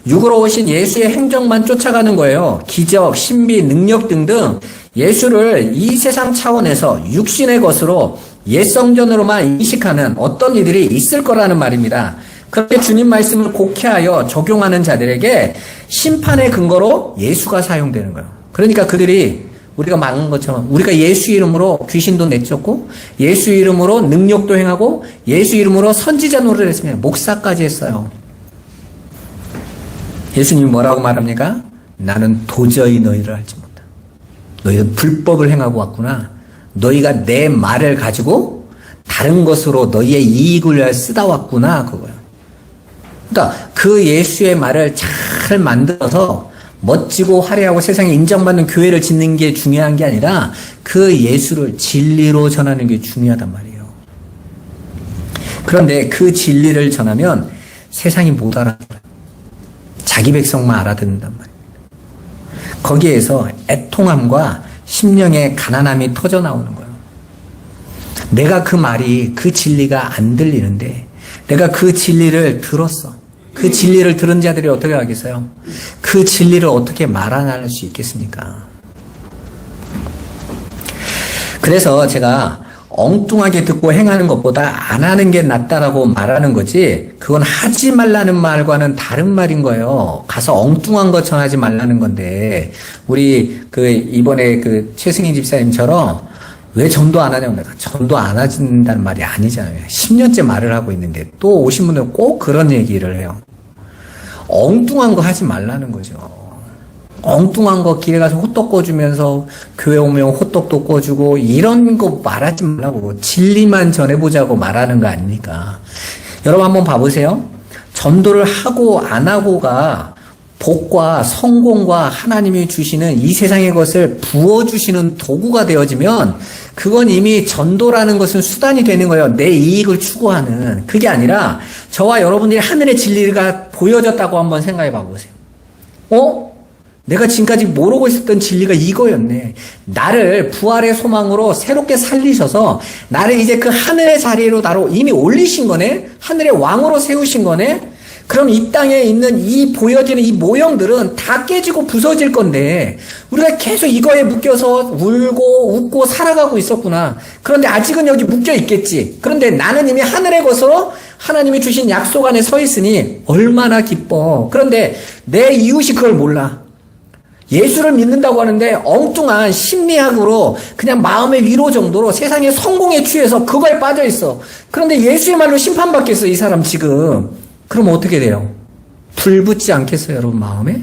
Speaker 1: 육으로 오신 예수의 행정만 쫓아가는 거예요. 기적, 신비, 능력 등등 예수를 이 세상 차원에서 육신의 것으로 옛 성전으로만 인식하는 어떤 이들이 있을 거라는 말입니다. 그렇게 주님 말씀을 곡해하여 적용하는 자들에게 심판의 근거로 예수가 사용되는 거예요. 그러니까 그들이 우리가 막은 것처럼 우리가 예수 이름으로 귀신도 내쫓고 예수 이름으로 능력도 행하고 예수 이름으로 선지자 노릇을 했습니다. 목사까지 했어요. 예수님이 뭐라고 말합니까? 나는 도저히 너희를 알지 못한다. 너희는 불법을 행하고 왔구나. 너희가 내 말을 가지고 다른 것으로 너희의 이익을 위하여 쓰다 왔구나. 그거예요. 그러니까 그 예수의 말을 잘 만들어서 멋지고 화려하고 세상에 인정받는 교회를 짓는 게 중요한 게 아니라 그 예수를 진리로 전하는 게 중요하단 말이에요. 그런데 그 진리를 전하면 세상이 못 알아들어요. 자기 백성만 알아듣는단 말이에요. 거기에서 애통함과 심령의 가난함이 터져 나오는 거예요. 내가 그 말이, 그 진리가 안 들리는데 내가 그 진리를 들었어. 그 진리를 들은 자들이 어떻게 하겠어요? 그 진리를 어떻게 말아낼 수 있겠습니까? 그래서 제가 엉뚱하게 듣고 행하는 것보다 안 하는 게 낫다라고 말하는 거지, 그건 하지 말라는 말과는 다른 말인 거예요. 가서 엉뚱한 거 전하지 말라는 건데, 우리 이번에 최승희 집사님처럼 왜 전도 안 하냐고, 내가 전도 안 하신다는 말이 아니잖아요. 10년째 말을 하고 있는데 또 오신 분들은 꼭 그런 얘기를 해요. 엉뚱한 거 하지 말라는 거죠. 엉뚱한 거 길에 가서 호떡 꿔주면서 교회 오면 호떡도 꿔주고 이런 거 말하지 말라고, 진리만 전해보자고 말하는 거 아닙니까? 여러분 한번 봐보세요. 전도를 하고 안 하고가 복과 성공과 하나님이 주시는 이 세상의 것을 부어주시는 도구가 되어지면 그건 이미 전도라는 것은 수단이 되는 거예요. 내 이익을 추구하는. 그게 아니라 저와 여러분들이 하늘의 진리가 보여졌다고 한번 생각해 봐보세요. 내가 지금까지 모르고 있었던 진리가 이거였네. 나를 부활의 소망으로 새롭게 살리셔서 나를 이제 그 하늘의 자리로 나로 이미 올리신 거네. 하늘의 왕으로 세우신 거네. 그럼 이 땅에 있는 이 보여지는 이 모형들은 다 깨지고 부서질 건데 우리가 계속 이거에 묶여서 울고 웃고 살아가고 있었구나. 그런데 아직은 여기 묶여 있겠지. 그런데 나는 이미 하늘의 것으로 하나님이 주신 약속 안에 서 있으니 얼마나 기뻐. 그런데 내 이웃이 그걸 몰라. 예수를 믿는다고 하는데 엉뚱한 심리학으로 그냥 마음의 위로 정도로 세상의 성공에 취해서 그거에 빠져 있어. 그런데 예수의 말로 심판받겠어, 이 사람 지금. 그럼 어떻게 돼요? 불 붙지 않겠어요, 여러분 마음에?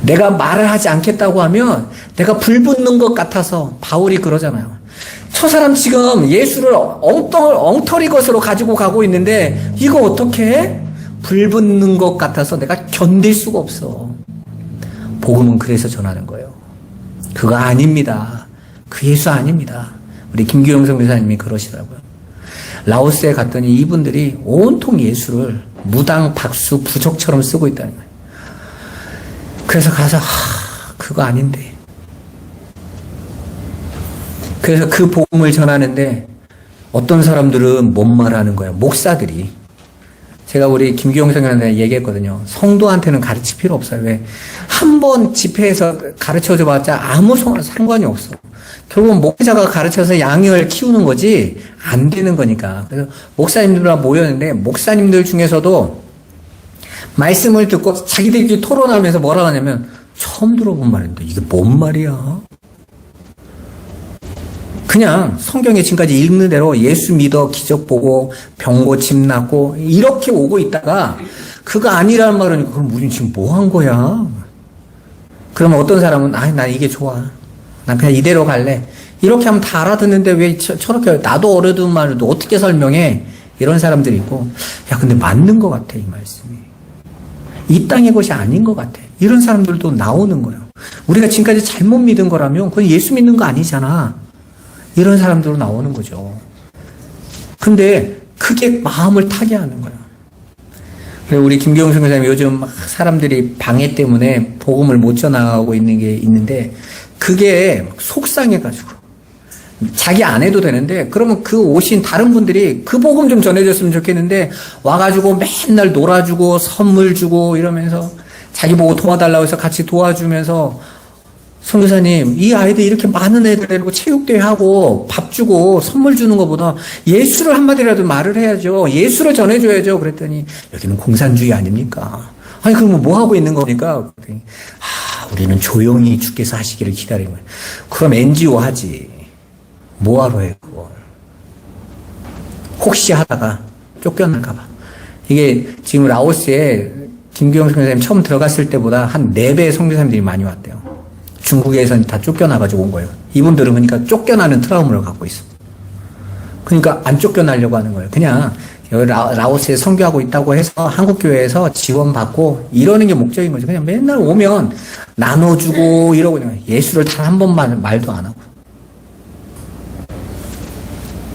Speaker 1: 내가 말을 하지 않겠다고 하면 내가 불 붙는 것 같아서 바울이 그러잖아요. 저 사람 지금 예수를 엉터리 것으로 가지고 가고 있는데 이거 어떻게 해? 불 붙는 것 같아서 내가 견딜 수가 없어. 복음은 그래서 전하는 거예요. 그거 아닙니다. 그 예수 아닙니다. 우리 김규영 선교사님이 그러시더라고요. 라오스에 갔더니 이분들이 온통 예수를 무당, 박수, 부적처럼 쓰고 있다는 거예요. 그래서 가서 그거 아닌데. 그래서 그 복음을 전하는데 어떤 사람들은 뭔 말하는 거예요. 목사들이. 제가 우리 김기용 선교사님한테 얘기했거든요. 성도한테는 가르칠 필요 없어요. 왜? 한 번 집회에서 가르쳐줘 봤자 아무 상관이 없어. 결국은 목자가 가르쳐서 양을 키우는 거지 안 되는 거니까. 그래서 목사님들과 모였는데 목사님들 중에서도 말씀을 듣고 자기들끼리 토론하면서 뭐라고 하냐면 처음 들어본 말인데 이게 뭔 말이야? 그냥 성경에 지금까지 읽는 대로 예수 믿어 기적 보고 병 고침 낫고 이렇게 오고 있다가 그거 아니라는 말은 그럼 우린 지금 뭐 한 거야? 그러면 어떤 사람은 난 이게 좋아. 난 그냥 이대로 갈래. 이렇게 하면 다 알아듣는데 왜 저렇게 나도 어려운 말을 어떻게 설명해? 이런 사람들이 있고 야 근데 맞는 것 같아 이 말씀이. 이 땅의 것이 아닌 것 같아. 이런 사람들도 나오는 거예요. 우리가 지금까지 잘못 믿은 거라면 그건 예수 믿는 거 아니잖아. 이런 사람들로 나오는 거죠. 근데 그게 마음을 타게 하는 거예요. 그리고 우리 김경훈 선교사님 요즘 사람들이 방해 때문에 복음을 못 전하고 있는 게 있는데 그게 속상해가지고 자기 안 해도 되는데 그러면 그 오신 다른 분들이 그 복음 좀 전해줬으면 좋겠는데 와가지고 맨날 놀아주고 선물 주고 이러면서 자기 보고 도와달라고 해서 같이 도와주면서 선교사님, 이 아이들 이렇게 많은 애들 데리고 체육대회 하고 밥 주고 선물 주는 것보다 예수를 한마디라도 말을 해야죠. 예수를 전해줘야죠. 그랬더니 여기는 공산주의 아닙니까? 아니 그럼 뭐 하고 있는 겁니까? 우리는 조용히 주께서 하시기를 기다리는 거예요. 그럼 NGO 하지. 뭐하러 해 그걸. 혹시 하다가 쫓겨날까 봐. 이게 지금 라오스에 김규영 선교사님 처음 들어갔을 때보다 한 4배 선교사님들이 많이 왔대요. 중국에서는 다 쫓겨나가지고 온 거예요. 이분들은 그러니까 쫓겨나는 트라우마를 갖고 있어. 그러니까 안 쫓겨나려고 하는 거예요. 그냥 여기 라오스에 선교하고 있다고 해서 한국교회에서 지원받고 이러는 게 목적인 거죠. 그냥 맨날 오면 나눠주고 이러고 그냥 예수를 단 한 번만 말도 안 하고.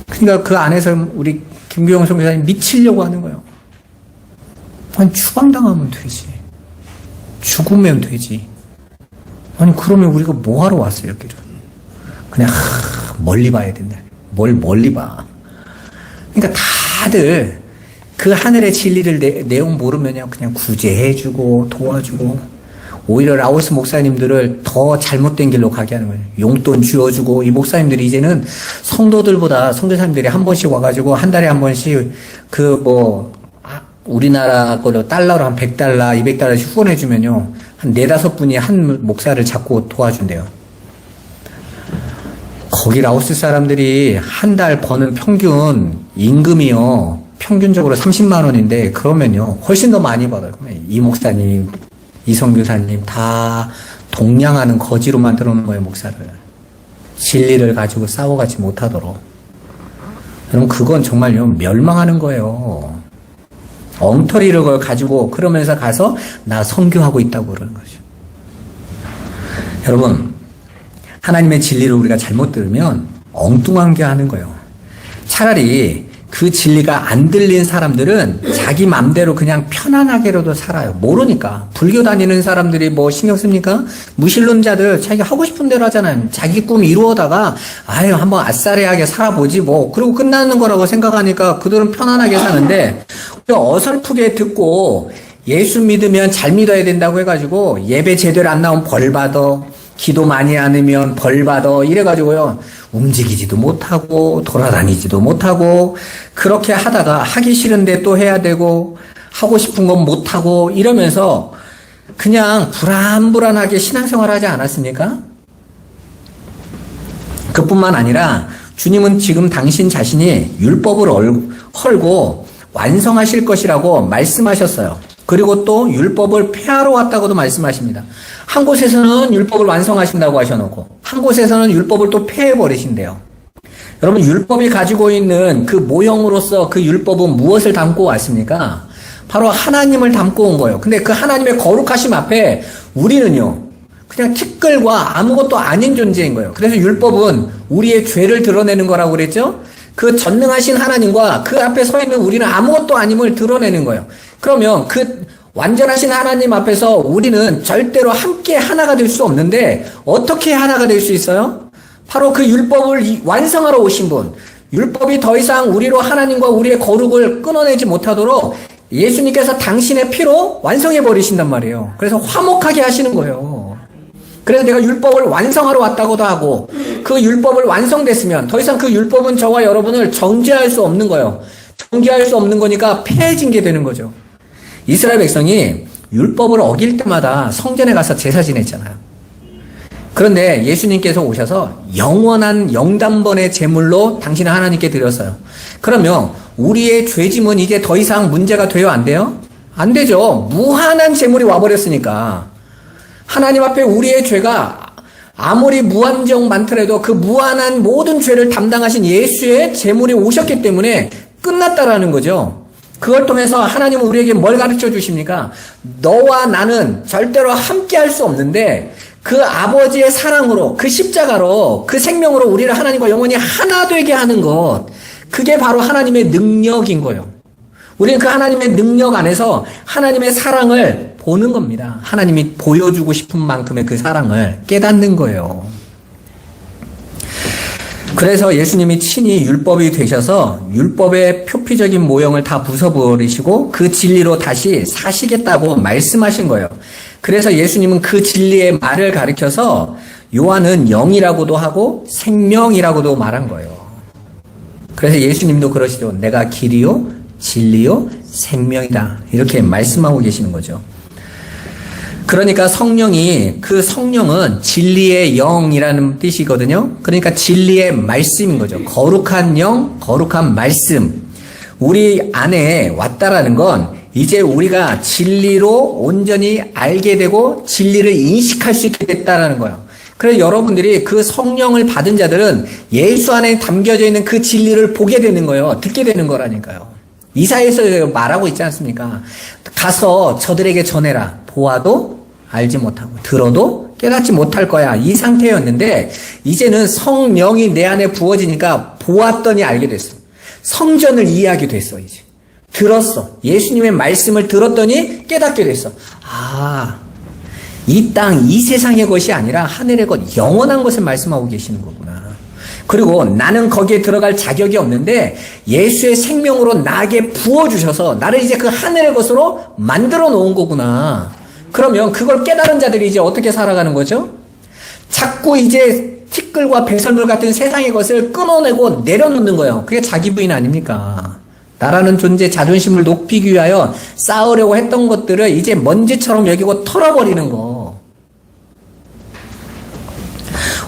Speaker 1: 그러니까 그 안에서 우리 김규영 선교사님 미치려고 하는 거예요. 아니, 추방당하면 되지. 죽으면 되지. 아니, 그러면 우리가 뭐 하러 왔어요, 여기를? 그냥, 멀리 봐야 된다. 뭘 멀리 봐. 그러니까 다들 그 하늘의 진리를 내용 모르면요, 그냥 구제해주고, 도와주고, 오히려 라오스 목사님들을 더 잘못된 길로 가게 하는 거예요. 용돈 쥐어주고, 이 목사님들이 이제는 성도들보다 선교사님들이 한 번씩 와가지고, 한 달에 한 번씩, 우리나라 거로 달러로 한 100달러, 200달러씩 후원해주면요, 한 4-5분이 한 목사를 잡고 도와준대요. 거기 라오스 사람들이 한 달 버는 평균 임금이요, 평균적으로 30만 원인데, 그러면요, 훨씬 더 많이 받아요. 이 목사님, 이 선교사님 다 동냥하는 거지로 만들어 놓은 거예요, 목사를. 진리를 가지고 싸워가지 못하도록. 여러분, 그건 정말요, 멸망하는 거예요. 엉터리를 가지고 그러면서 가서 나 선교하고 있다고 그러는 거죠. 여러분, 하나님의 진리를 우리가 잘못 들으면 엉뚱한 게 하는 거예요. 차라리 그 진리가 안 들린 사람들은 자기 맘대로 그냥 편안하게라도 살아요. 모르니까. 불교 다니는 사람들이 뭐 신경 씁니까? 무신론자들 자기가 하고 싶은 대로 하잖아요. 자기 꿈 이루어다가 아유 한번 아싸리하게 살아보지 뭐. 그리고 끝나는 거라고 생각하니까 그들은 편안하게 사는데 어설프게 듣고 예수 믿으면 잘 믿어야 된다고 해가지고 예배 제대로 안 나오면 벌 받아. 기도 많이 안 하면 벌 받아. 이래가지고요. 움직이지도 못하고 돌아다니지도 못하고 그렇게 하다가 하기 싫은데 또 해야 되고 하고 싶은 건 못하고 이러면서 그냥 불안불안하게 신앙생활 하지 않았습니까? 그뿐만 아니라 주님은 지금 당신 자신이 율법을 헐고 완성하실 것이라고 말씀하셨어요. 그리고 또 율법을 폐하러 왔다고도 말씀하십니다. 한 곳에서는 율법을 완성하신다고 하셔놓고 한 곳에서는 율법을 또 폐해버리신대요. 여러분, 율법이 가지고 있는 그 모형으로서 그 율법은 무엇을 담고 왔습니까? 바로 하나님을 담고 온 거예요. 근데 그 하나님의 거룩하심 앞에 우리는요, 그냥 티끌과 아무것도 아닌 존재인 거예요. 그래서 율법은 우리의 죄를 드러내는 거라고 그랬죠? 그 전능하신 하나님과 그 앞에 서 있는 우리는 아무것도 아님을 드러내는 거예요. 그러면 그 완전하신 하나님 앞에서 우리는 절대로 함께 하나가 될 수 없는데 어떻게 하나가 될 수 있어요? 바로 그 율법을 완성하러 오신 분, 율법이 더 이상 우리로 하나님과 우리의 거룩을 끊어내지 못하도록 예수님께서 당신의 피로 완성해 버리신단 말이에요. 그래서 화목하게 하시는 거예요. 그래서 내가 율법을 완성하러 왔다고도 하고 그 율법을 완성됐으면 더 이상 그 율법은 저와 여러분을 정죄할 수 없는 거예요. 정죄할 수 없는 거니까 폐해진 게 되는 거죠. 이스라엘 백성이 율법을 어길 때마다 성전에 가서 제사 지냈잖아요. 그런데 예수님께서 오셔서 영원한 영단번의 제물로 당신을 하나님께 드렸어요. 그러면 우리의 죄짐은 이제 더 이상 문제가 돼요, 안 돼요? 안 되죠. 무한한 제물이 와버렸으니까. 하나님 앞에 우리의 죄가 아무리 무한정 많더라도 그 무한한 모든 죄를 담당하신 예수의 제물이 오셨기 때문에 끝났다라는 거죠. 그걸 통해서 하나님은 우리에게 뭘 가르쳐 주십니까? 너와 나는 절대로 함께 할 수 없는데 그 아버지의 사랑으로, 그 십자가로, 그 생명으로 우리를 하나님과 영원히 하나 되게 하는 것. 그게 바로 하나님의 능력인 거예요. 우리는 그 하나님의 능력 안에서 하나님의 사랑을 보는 겁니다. 하나님이 보여주고 싶은 만큼의 그 사랑을 깨닫는 거예요. 그래서 예수님이 친히 율법이 되셔서 율법의 표피적인 모형을 다 부숴버리시고 그 진리로 다시 사시겠다고 말씀하신 거예요. 그래서 예수님은 그 진리의 말을 가리켜서 요한은 영이라고도 하고 생명이라고도 말한 거예요. 그래서 예수님도 그러시죠. 내가 길이요, 진리요, 생명이다. 이렇게 말씀하고 계시는 거죠. 그러니까 성령이, 그 성령은 진리의 영이라는 뜻이거든요. 그러니까 진리의 말씀인 거죠. 거룩한 영, 거룩한 말씀. 우리 안에 왔다라는 건 이제 우리가 진리로 온전히 알게 되고 진리를 인식할 수 있게 됐다라는 거예요. 그래서 여러분들이 그 성령을 받은 자들은 예수 안에 담겨져 있는 그 진리를 보게 되는 거예요. 듣게 되는 거라니까요. 이사야에서 말하고 있지 않습니까? 가서 저들에게 전해라. 보아도 알지 못하고 들어도 깨닫지 못할 거야. 이 상태였는데 이제는 성령이 내 안에 부어지니까 보았더니 알게 됐어. 성전을 이해하게 됐어. 이제 들었어. 예수님의 말씀을 들었더니 깨닫게 됐어. 아, 이 땅, 이 세상의 것이 아니라 하늘의 것, 영원한 것을 말씀하고 계시는 거구나. 그리고 나는 거기에 들어갈 자격이 없는데 예수의 생명으로 나에게 부어주셔서 나를 이제 그 하늘의 것으로 만들어 놓은 거구나. 그러면 그걸 깨달은 자들이 이제 어떻게 살아가는 거죠? 자꾸 이제 티끌과 배설물 같은 세상의 것을 끊어내고 내려놓는 거예요. 그게 자기 부인 아닙니까? 나라는 존재 자존심을 높이기 위하여 쌓으려고 했던 것들을 이제 먼지처럼 여기고 털어버리는 거.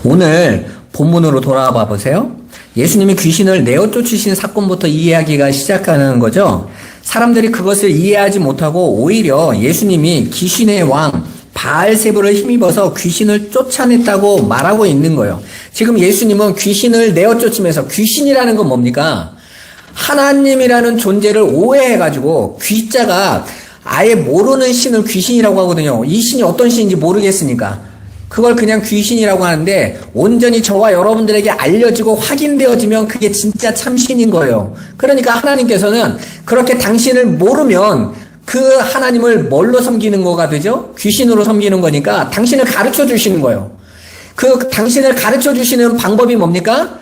Speaker 1: 오늘 본문으로 돌아와 보세요. 예수님이 귀신을 내어 쫓으신 사건부터 이해하기가 시작하는 거죠. 사람들이 그것을 이해하지 못하고 오히려 예수님이 귀신의 왕 바알세불을 힘입어서 귀신을 쫓아냈다고 말하고 있는 거예요. 지금 예수님은 귀신을 내어 쫓으면서, 귀신이라는 건 뭡니까? 하나님이라는 존재를 오해해가지고 귀자가 아예 모르는 신을 귀신이라고 하거든요. 이 신이 어떤 신인지 모르겠으니까 그걸 그냥 귀신이라고 하는데, 온전히 저와 여러분들에게 알려지고 확인되어지면 그게 진짜 참신인 거예요. 그러니까 하나님께서는 그렇게 당신을 모르면 그 하나님을 뭘로 섬기는 거가 되죠? 귀신으로 섬기는 거니까 당신을 가르쳐 주시는 거예요. 그 당신을 가르쳐 주시는 방법이 뭡니까?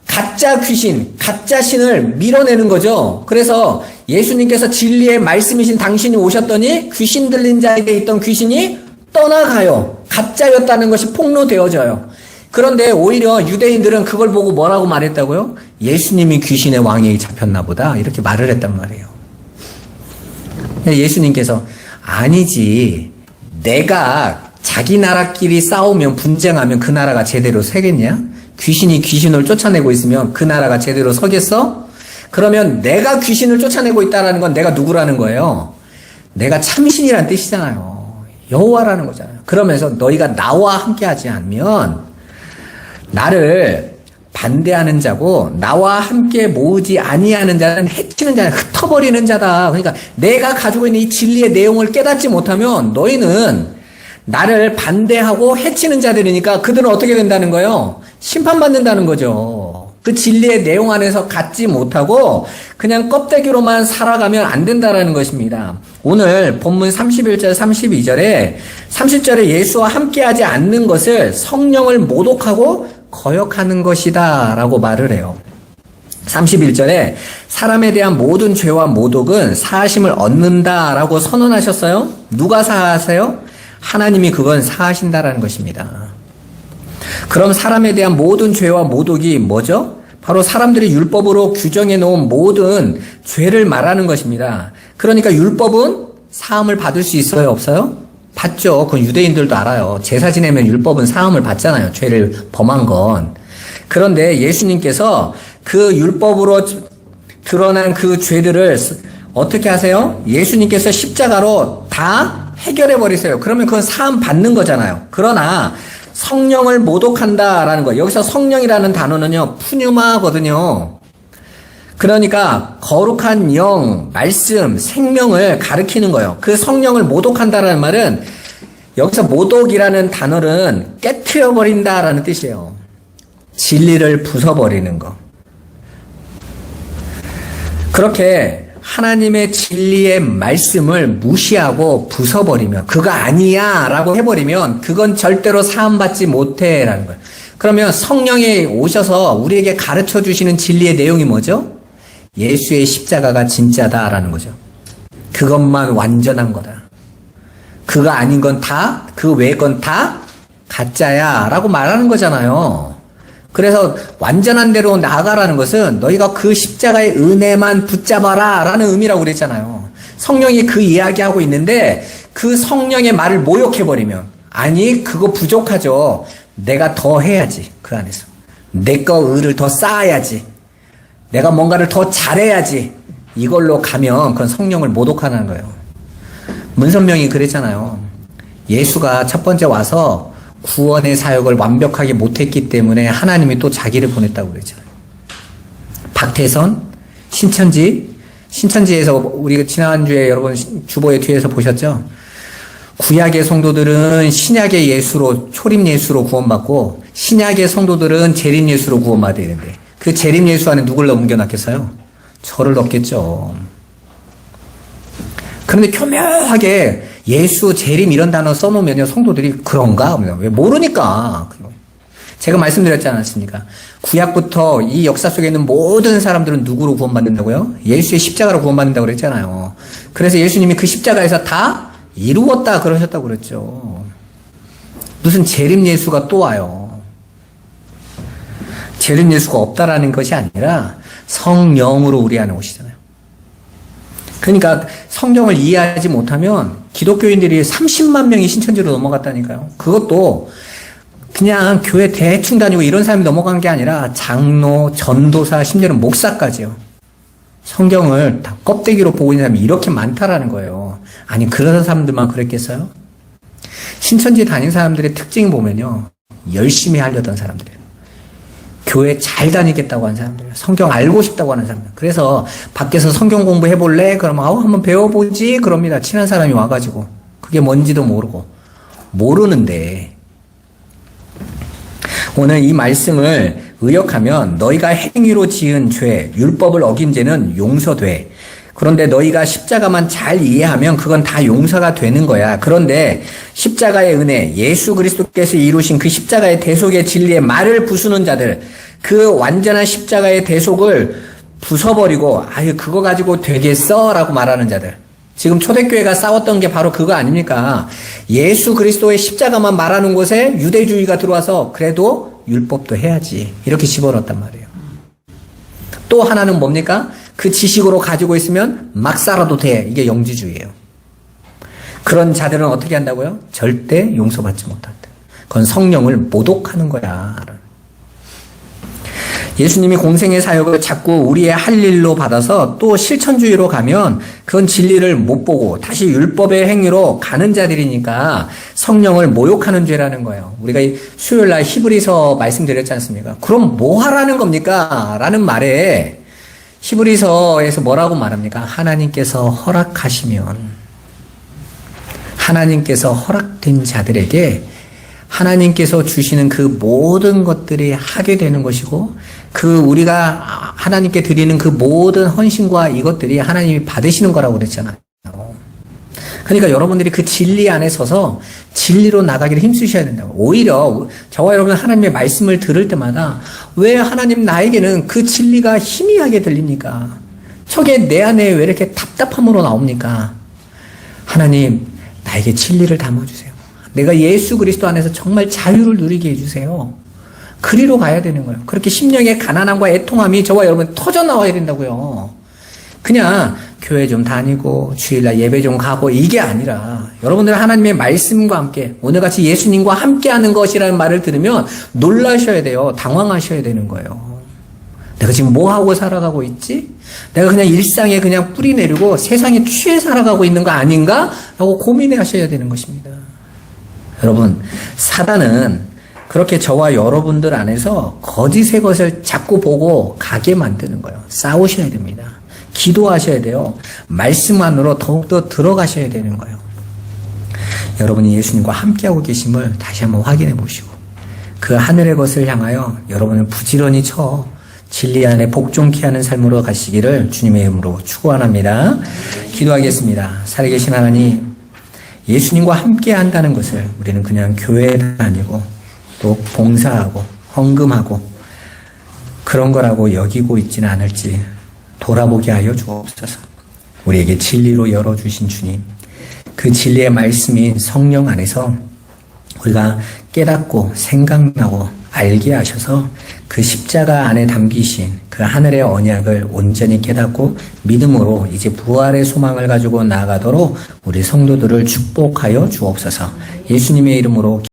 Speaker 1: 가짜 귀신, 가짜 신을 밀어내는 거죠. 그래서 예수님께서 진리의 말씀이신 당신이 오셨더니 귀신 들린 자에게 있던 귀신이 떠나가요. 가짜였다는 것이 폭로되어져요. 그런데 오히려 유대인들은 그걸 보고 뭐라고 말했다고요? 예수님이 귀신의 왕이 잡혔나 보다, 이렇게 말을 했단 말이에요. 예수님께서 아니지, 내가 자기 나라끼리 싸우면, 분쟁하면 그 나라가 제대로 서겠냐? 귀신이 귀신을 쫓아내고 있으면 그 나라가 제대로 서겠어? 그러면 내가 귀신을 쫓아내고 있다는 건 내가 누구라는 거예요? 내가 참신이란 뜻이잖아요. 여호와라는 거잖아요. 그러면서 너희가 나와 함께하지 않으면 나를 반대하는 자고, 나와 함께 모으지 아니하는 자는 해치는 자는 흩어버리는 자다. 그러니까 내가 가지고 있는 이 진리의 내용을 깨닫지 못하면 너희는 나를 반대하고 해치는 자들이니까 그들은 어떻게 된다는 거예요? 심판받는다는 거죠. 그 진리의 내용 안에서 갖지 못하고 그냥 껍데기로만 살아가면 안 된다는 것입니다. 오늘 본문 31절 32절에 30절에 예수와 함께하지 않는 것을 성령을 모독하고 거역하는 것이다 라고 말을 해요. 31절에 사람에 대한 모든 죄와 모독은 사하심을 얻는다 라고 선언하셨어요. 누가 사하세요? 하나님이 그건 사하신다라는 것입니다. 그럼 사람에 대한 모든 죄와 모독이 뭐죠? 바로 사람들이 율법으로 규정해 놓은 모든 죄를 말하는 것입니다. 그러니까 율법은 사함을 받을 수 있어요? 없어요? 받죠. 그건 유대인들도 알아요. 제사 지내면 율법은 사함을 받잖아요. 죄를 범한 건. 그런데 예수님께서 그 율법으로 드러난 그 죄들을 어떻게 하세요? 예수님께서 십자가로 다 해결해 버리세요. 그러면 그건 사함 받는 거잖아요. 그러나 성령을 모독한다라는 거. 여기서 성령이라는 단어는요, 푸뉴마거든요. 그러니까 거룩한 영, 말씀, 생명을 가리키는 거예요. 그 성령을 모독한다라는 말은, 여기서 모독이라는 단어는 깨트려 버린다라는 뜻이에요. 진리를 부숴버리는 거. 그렇게 하나님의 진리의 말씀을 무시하고 부숴버리면, 그거 아니야 라고 해버리면 그건 절대로 사함받지 못해 라는 거예요. 그러면 성령이 오셔서 우리에게 가르쳐 주시는 진리의 내용이 뭐죠? 예수의 십자가가 진짜다 라는 거죠. 그것만 완전한 거다. 그거 아닌 건 다, 그 외의 건 다 가짜야 라고 말하는 거잖아요. 그래서 완전한 대로 나아가라는 것은 너희가 그 십자가의 은혜만 붙잡아라 라는 의미라고 그랬잖아요. 성령이 그 이야기하고 있는데 그 성령의 말을 모욕해버리면, 아니 그거 부족하죠. 내가 더 해야지. 그 안에서 내 거 의를 더 쌓아야지. 내가 뭔가를 더 잘해야지. 이걸로 가면 그건 성령을 모독하는 거예요. 문선명이 그랬잖아요. 예수가 첫 번째 와서 구원의 사역을 완벽하게 못했기 때문에 하나님이 또 자기를 보냈다고 그랬잖아요. 박태선, 신천지, 신천지에서 우리가 지난주에 여러분 주보의 뒤에서 보셨죠? 구약의 성도들은 신약의 예수로, 초림 예수로 구원받고 신약의 성도들은 재림 예수로 구원받아야 되는데 그 재림 예수 안에 누굴 옮겨놨겠어요? 저를 넣겠죠. 그런데 교묘하게 예수, 재림 이런 단어 써놓으면요, 성도들이 그런가? 왜 모르니까. 제가 말씀드렸지 않았습니까? 구약부터 이 역사 속에 있는 모든 사람들은 누구로 구원받는다고요? 예수의 십자가로 구원받는다고 그랬잖아요. 그래서 예수님이 그 십자가에서 다 이루었다 그러셨다고 그랬죠. 무슨 재림 예수가 또 와요. 재림 예수가 없다라는 것이 아니라 성령으로 우리 안에 오시잖아요. 그러니까 성경을 이해하지 못하면 기독교인들이 30만 명이 신천지로 넘어갔다니까요. 그것도 그냥 교회 대충 다니고 이런 사람이 넘어간 게 아니라 장로, 전도사, 심지어는 목사까지요. 성경을 다 껍데기로 보고 있는 사람이 이렇게 많다라는 거예요. 아니, 그런 사람들만 그랬겠어요? 신천지 다닌 사람들의 특징 보면요, 열심히 하려던 사람들이에요. 교회 잘 다니겠다고 하는 사람들, 성경 알고 싶다고 하는 사람들. 그래서 밖에서 성경 공부해볼래? 그러면 한번 배워보지? 그럽니다. 친한 사람이 와가지고. 그게 뭔지도 모르고. 모르는데 오늘 이 말씀을 의역하면 너희가 행위로 지은 죄, 율법을 어긴 죄는 용서돼. 그런데 너희가 십자가만 잘 이해하면 그건 다 용서가 되는 거야. 그런데 십자가의 은혜, 예수 그리스도께서 이루신 그 십자가의 대속의 진리에 말을 부수는 자들, 그 완전한 십자가의 대속을 부숴버리고 아유 그거 가지고 되겠어? 라고 말하는 자들. 지금 초대교회가 싸웠던 게 바로 그거 아닙니까? 예수 그리스도의 십자가만 말하는 곳에 유대주의가 들어와서 그래도 율법도 해야지 이렇게 집어넣었단 말이에요. 또 하나는 뭡니까? 그 지식으로 가지고 있으면 막 살아도 돼. 이게 영지주의예요. 그런 자들은 어떻게 한다고요? 절대 용서받지 못한다. 그건 성령을 모독하는 거야. 예수님이 공생의 사역을 자꾸 우리의 할 일로 받아서 또 실천주의로 가면 그건 진리를 못 보고 다시 율법의 행위로 가는 자들이니까 성령을 모욕하는 죄라는 거예요. 우리가 수요일 날 히브리서 말씀드렸지 않습니까? 그럼 뭐 하라는 겁니까? 라는 말에 히브리서에서 뭐라고 말합니까? 하나님께서 허락된 자들에게 하나님께서 주시는 그 모든 것들이 하게 되는 것이고 그 우리가 하나님께 드리는 그 모든 헌신과 이것들이 하나님이 받으시는 거라고 그랬잖아요. 그러니까 여러분들이 그 진리 안에 서서 진리로 나가기를 힘쓰셔야 된다고. 오히려 저와 여러분 하나님의 말씀을 들을 때마다 왜 하나님 나에게는 그 진리가 희미하게 들립니까? 저게 내 안에 왜 이렇게 답답함으로 나옵니까? 하나님 나에게 진리를 담아주세요. 내가 예수 그리스도 안에서 정말 자유를 누리게 해주세요. 그리로 가야 되는 거예요. 그렇게 심령의 가난함과 애통함이 저와 여러분 터져 나와야 된다고요. 그냥 교회 좀 다니고 주일날 예배 좀 가고 이게 아니라 여러분들 하나님의 말씀과 함께 오늘같이 예수님과 함께하는 것이라는 말을 들으면 놀라셔야 돼요. 당황하셔야 되는 거예요. 내가 지금 뭐 하고 살아가고 있지? 내가 그냥 일상에 그냥 뿌리 내리고 세상에 취해 살아가고 있는 거 아닌가? 라고 고민하셔야 되는 것입니다. 여러분, 사단은 그렇게 저와 여러분들 안에서 거짓의 것을 자꾸 보고 가게 만드는 거예요. 싸우셔야 됩니다. 기도하셔야 돼요. 말씀 안으로 더욱더 들어가셔야 되는 거예요. 여러분이 예수님과 함께하고 계심을 다시 한번 확인해 보시고 그 하늘의 것을 향하여 여러분은 부지런히 진리 안에 복종케 하는 삶으로 가시기를 주님의 이름으로 축원합니다. 기도하겠습니다. 살아계신 하나님, 예수님과 함께 한다는 것을 우리는 그냥 교회에 다니고 또 봉사하고 헌금하고 그런 거라고 여기고 있지는 않을지 돌아보게 하여 주옵소서. 우리에게 진리로 열어주신 주님, 그 진리의 말씀인 성령 안에서 우리가 깨닫고 생각나고 알게 하셔서 그 십자가 안에 담기신 그 하늘의 언약을 온전히 깨닫고 믿음으로 이제 부활의 소망을 가지고 나아가도록 우리 성도들을 축복하여 주옵소서. 예수님의 이름으로